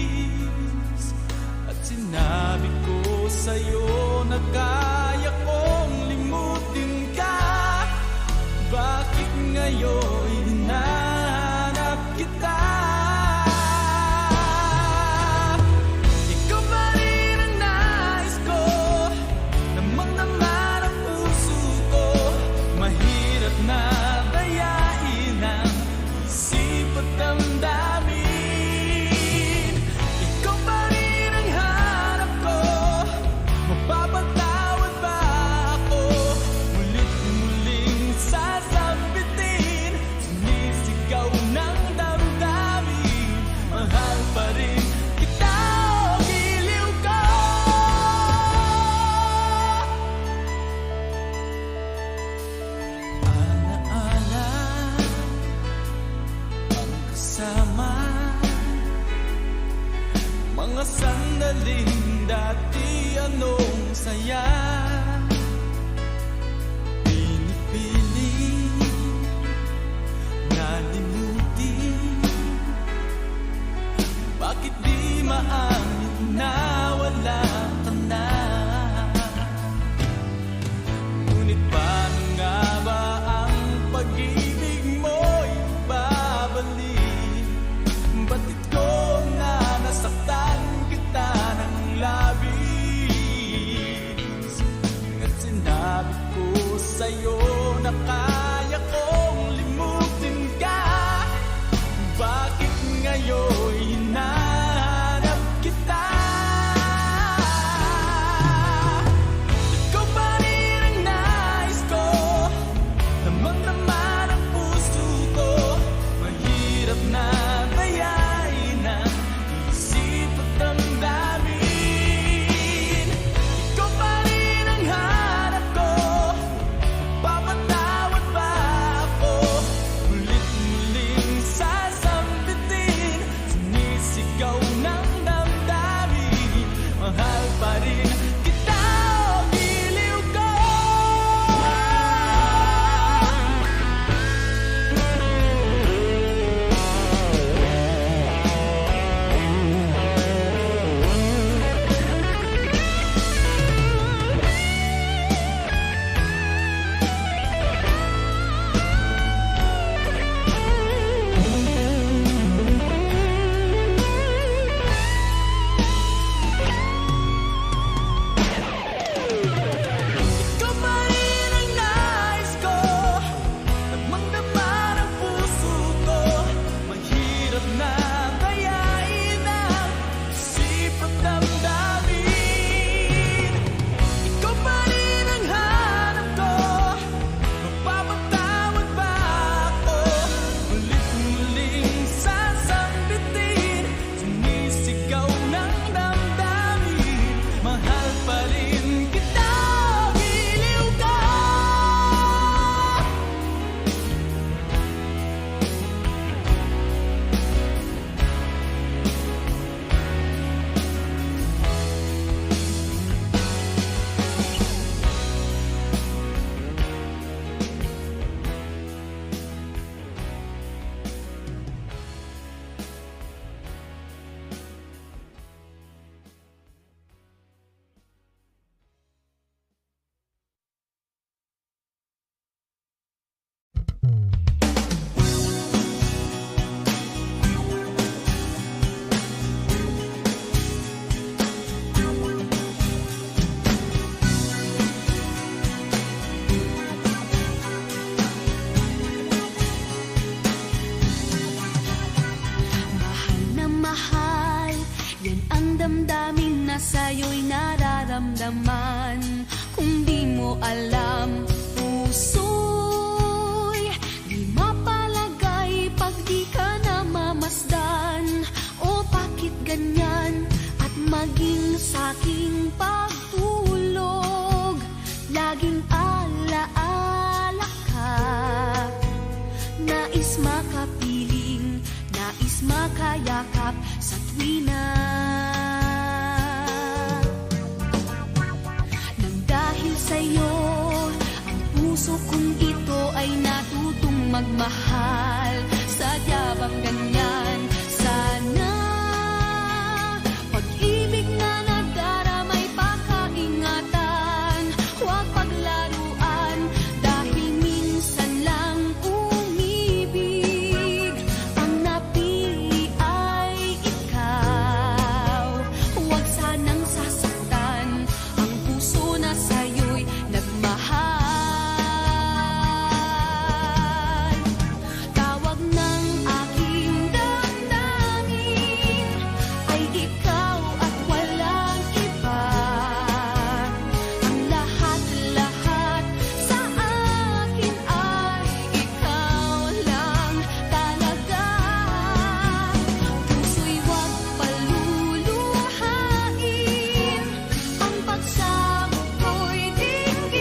at sinabi ko sa'yo na kaya kong limutin ka. Bakit ngayon hinahanap kita? Ikaw pa rin ang nais ko, namang-naman ang puso ko. Mahirap na dayain ang isip at damdamin. Ikaw pa rin ang hanap ko, mapapatawad ba ako? Mulit-muling sasabitin, sumisigaw ng damdamin. Mahal pa rin kita o giliw ko. Alaala ang kasama, mga sandaling dati anong saya. Pinipili na limutin, bakit di maamin na wala ka na? Ngunit paano nga ba ang pag-ibig mo'y babalik? Batid ko na nasaktan kita ng labis, at sinabi ko sa'yo na kaya kong limutin ka. Bakit ngayon hinahanap kita? Ikaw pa rin ang nais ko, namang-naman ang puso ko. Mahirap na dayain ang isip at damdamin. Ikaw pa rin ang hanap ko, mapapatawad ba yakap sa tuwina. Nang dahil sa'yo, ang puso kong ito ay natutong magmahal. Sadya bang ganyan? Sana pag-ibig na nagdaramay pakaingatan, huwag paglaruan, dahil minsan lang umibig. Ang napili ay ikaw. Huwag sanang sasaktan ang puso na sa'yo'y nagmahal. Tawag ng aking damdamin ay ikaw at walang iba. Ang lahat-lahat sa akin ay ikaw lang talaga. Puso'y huwag paluluhain, ang pagsamo ko'y dinggin.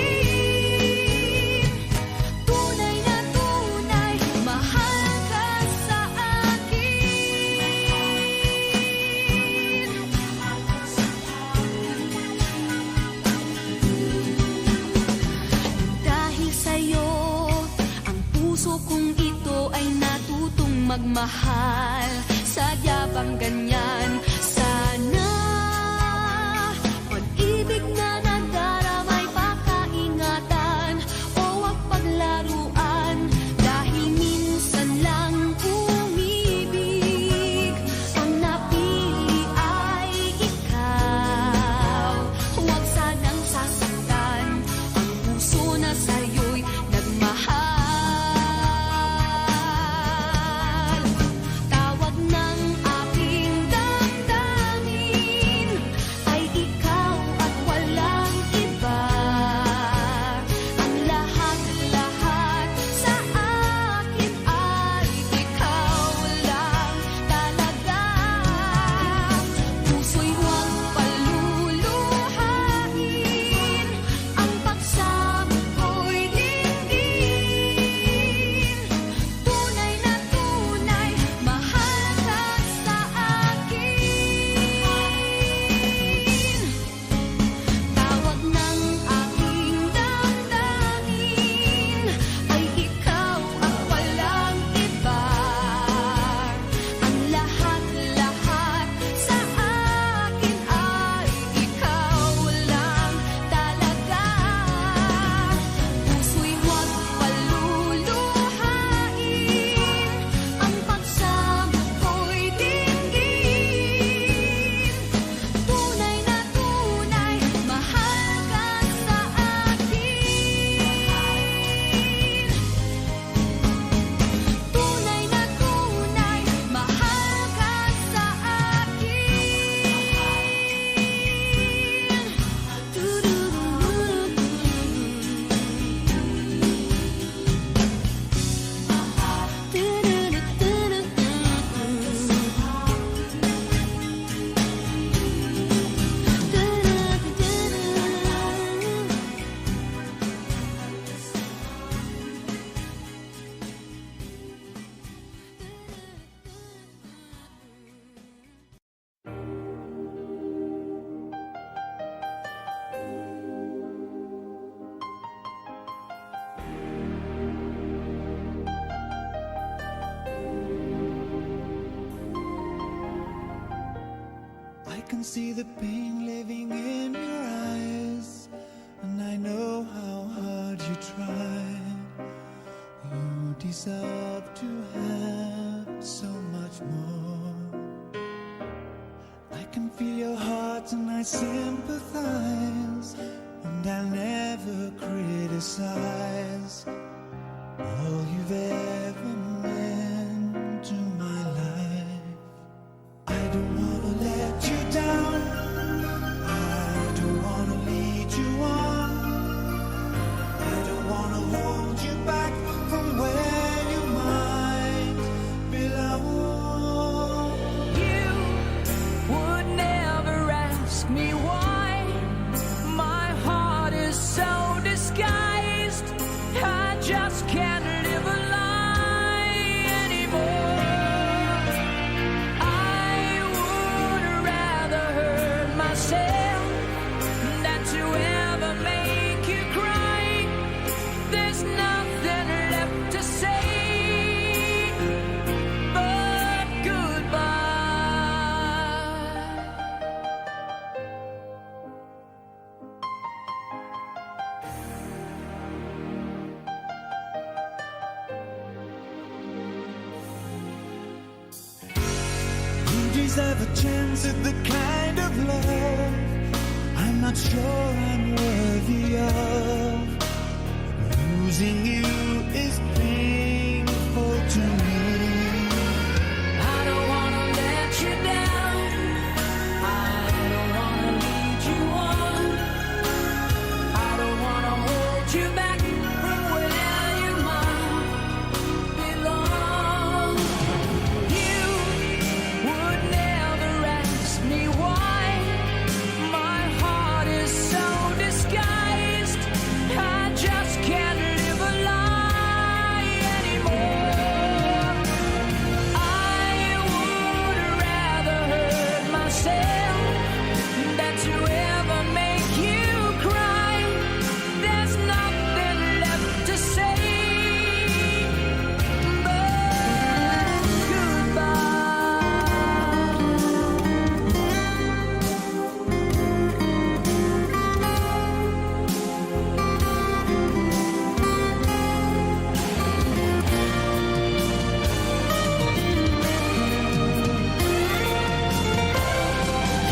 Tunay na tunay, mahal ka sa akin. Dahil sa'yo, ang puso kong ito ay natutong magmahal. Sadya bang ganyan? Sana pag-ibig na nagdaramay pakaingatan, o wag paglaruan, dahil minsan lang umibig. Ang napili ay ikaw. Huwag sanang sasaktan ang puso na sa'yo'y nagmahal. Tawag ng aking damdamin ay ikaw at walang iba. Ang lahat-lahat sa akin ay ikaw lang talaga. Puso'y huwag paluluhain, ang pagsamo ko'y dinggin. Tunay na tunay, mahal ka sa akin. Tawag ng aking damdamin ay ikaw at walang iba. Ang lahat-lahat sa akin ay ikaw lang talaga. Puso'y huwag paluluhain, ang pagsamo ko'y dinggin. Tunay na tunay, mahal ka sa akin. Tunay na tunay, mahal ka sa akin. I can see the pain living in your eyes, and I know how hard you try. You deserve to have so much more. I can feel your heart and I sympathize, and I'll never criticize all you've ever meant to my life. I don't wanna let you down, I don't wanna lead you on, I don't wanna hold you back from where you might belong. You would never ask me why. My heart is so disguised, I just can't live a lie Nobody's ever chanted the kind of love I'm not sure I'm worthy of. Losing you is painful to me. I don't wanna let you down. I don't wanna lead you on. I don't wanna hold you back from where you might belong. You would never ask me why. My heart is so disguised. I just can't live a lie anymore. I would rather hurt myself than to ever make you cry. There's nothing left to say but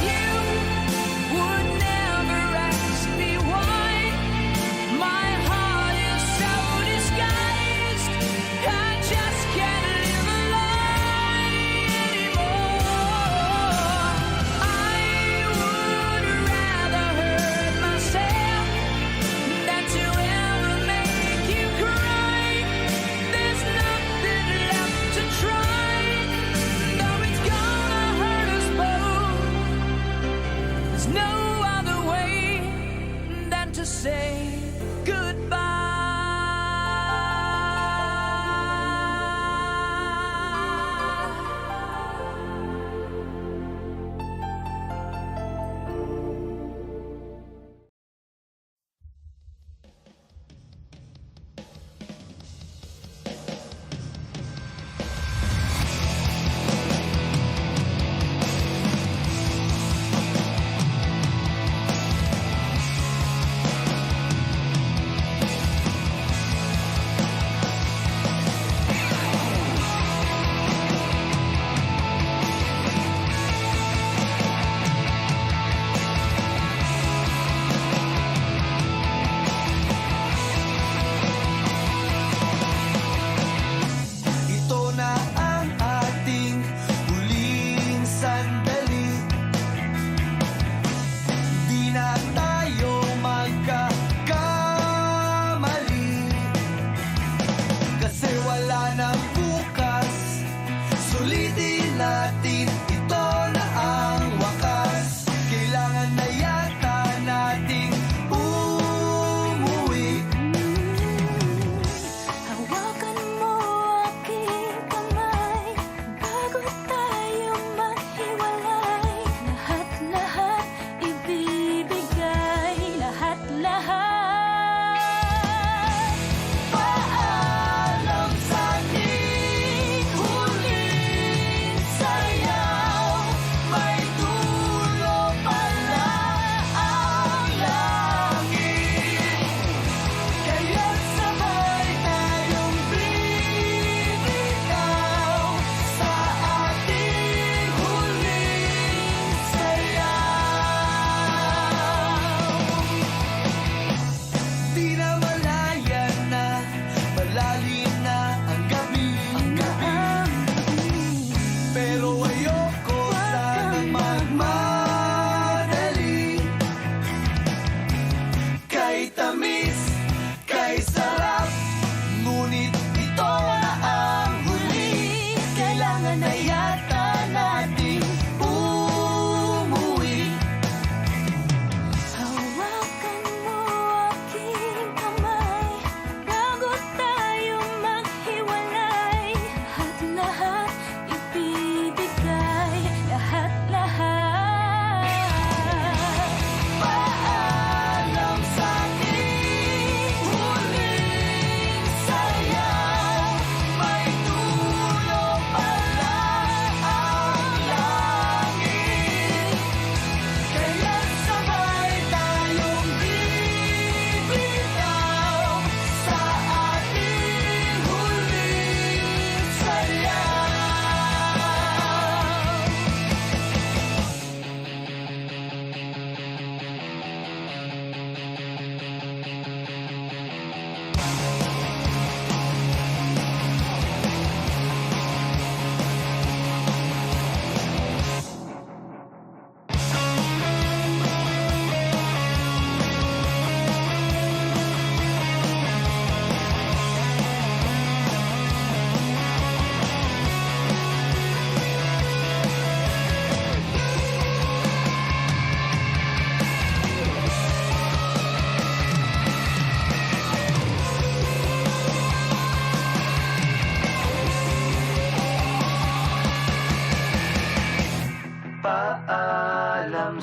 you would never ask me why. My heart is so disguised. I just can't live a lie anymore. I would rather hurt myself than to ever make you cry. There's nothing left to try, though it's gonna hurt us both. There's no other way than to say goodbye.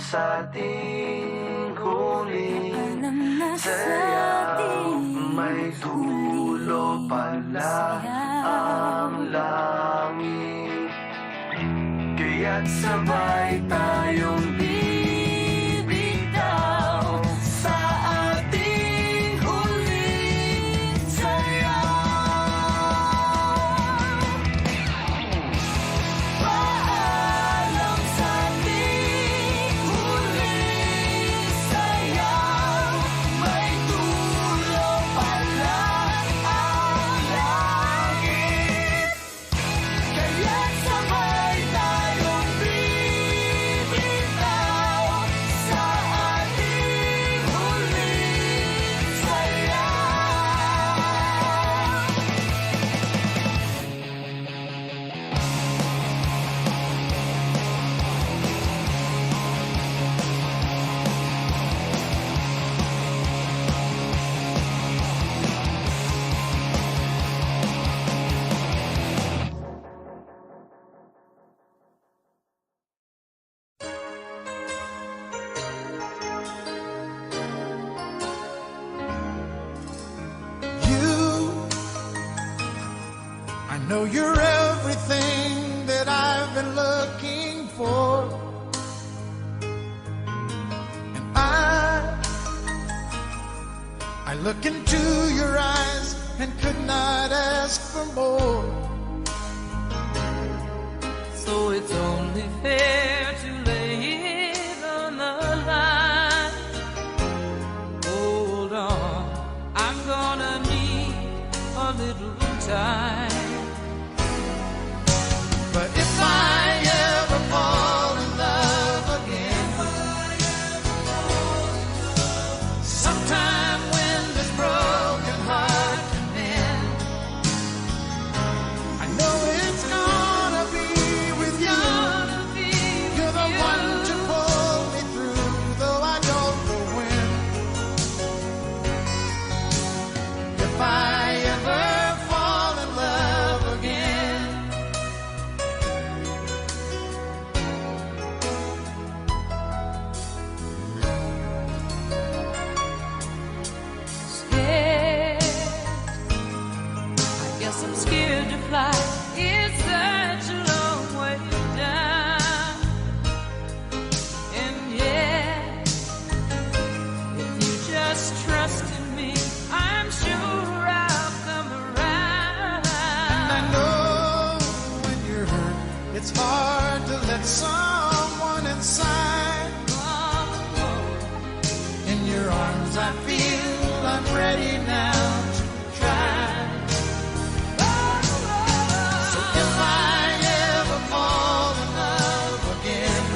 sa ating huling Alam na sa saya, ating may dulo pala ang langit. Kaya't sabay tayong bibitaw sa ating huling saya. Paalam sa ating huling sayaw, may dulo pala ang langit. Kaya't sabay tayong bibitaw sa ating huling sayaw. You, I know you're everything that I've been looking for. And I look into your eyes and could not ask for more. So it's only fair to lay it on the line. Hold on, I'm gonna need a little time. But if I ever fall in love again, sometime when this broken heart can mend, I know it's gonna be with you. You're the one to pull me through, though I don't know when. If I ever fall in love again, Scared, I guess I'm scared to fly. It's such a long way down. And yet, if you just trust in me, I'm sure I'll come around. I know when you're hurt, it's hard to let someone inside. In your arms, I feel I'm ready now to try. So if I ever fall in love again,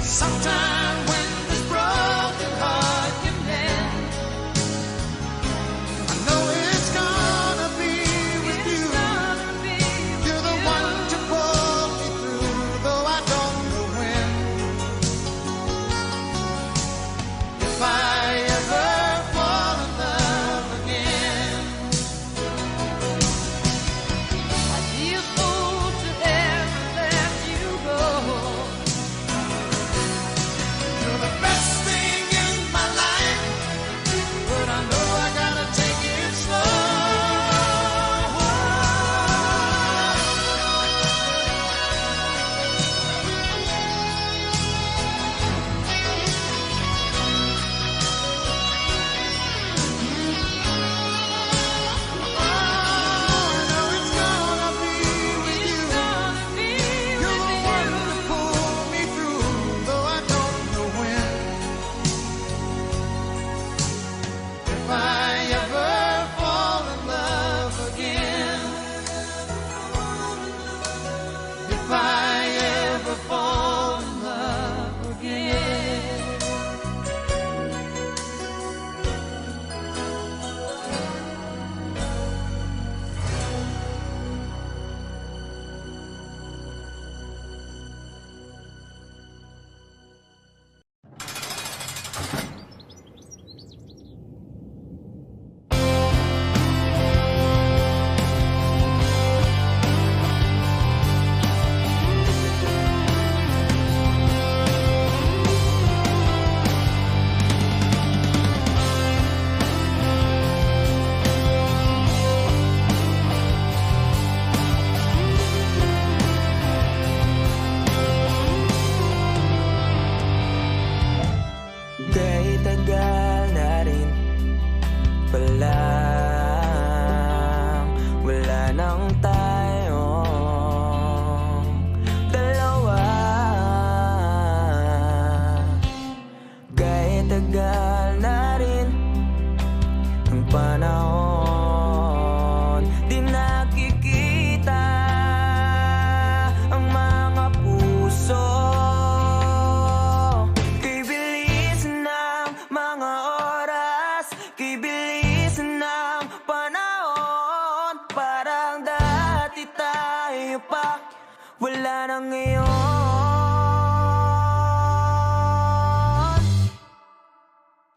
sometime when this broken heart can mend, I know it's gonna be with you. You're the one to pull me through, though I don't know when. If I ever Kay bilis ng panahon, parang dati tayo pa, wala na ngayon.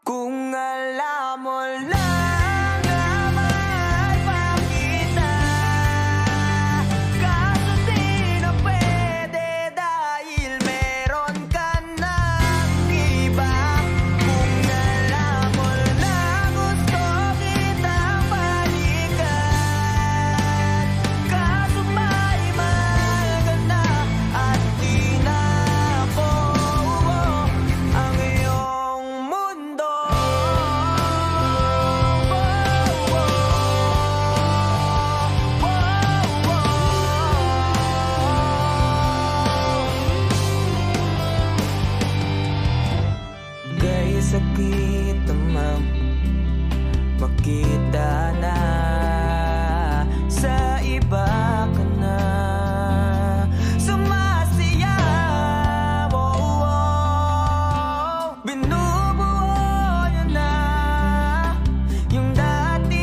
Kung alam mo lang na mahal pa kita, kaso di na pwede dahil meron ka ng iba. Kung alam mo lang gusto kitang balikan, kaso may mahal ka na at di na ako ang iyong mundo. Dahil sakit namang makita na sa iba ka na sumasayaw. Binubuo niya na yung dating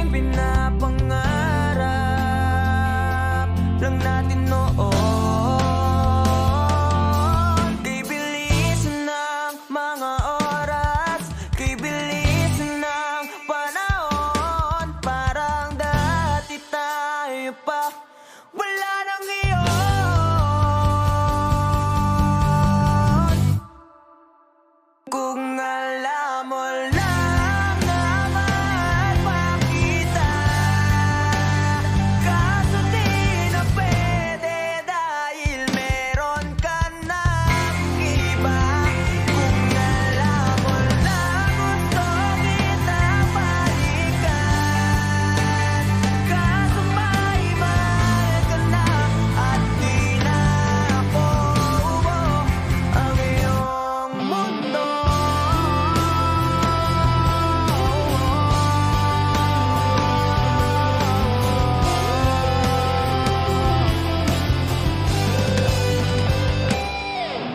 pinapangarap lang natin noon. Kay bilis ng mga oras, kay bilis ng panahon, parang dati tayo pa, wala na ngayon. Kung alam mo lang na mahal pa kita, kaso di na pwede dahil meron ka ng iba. Kung alam mo lang gusto kitang balikan, kaso may mahal ka na at di na ako ang iyong mundo.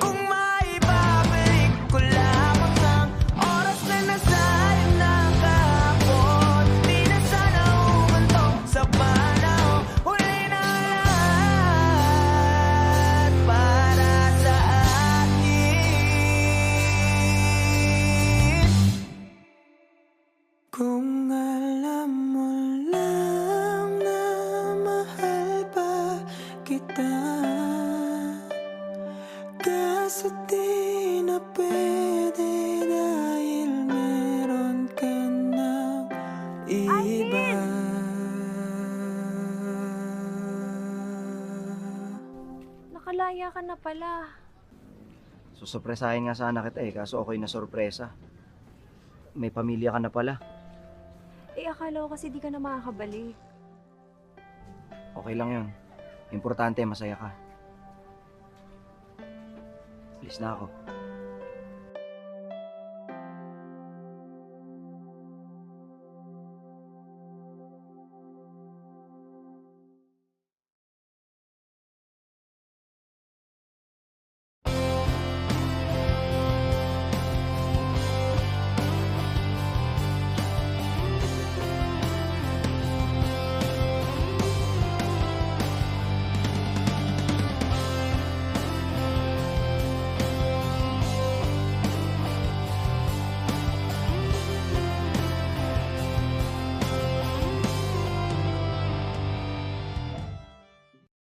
Kung maibabalik ko lamang ang oras na nasayang ng kahapon, di na sana umanto sa panahon. Huli na lahat para sa akin. Kung alam mo lang na mahal pa kita, kaso di na pwede dahil meron ka ng iba. Nakalaya ka na pala. Susurpresahin nga sana kita kaso ako'y nasurpresa. May pamilya ka na pala. Eh, akala ko kasi di ka na makakabalik. Okay lang yun. Importante, masaya ka. Alis na ako.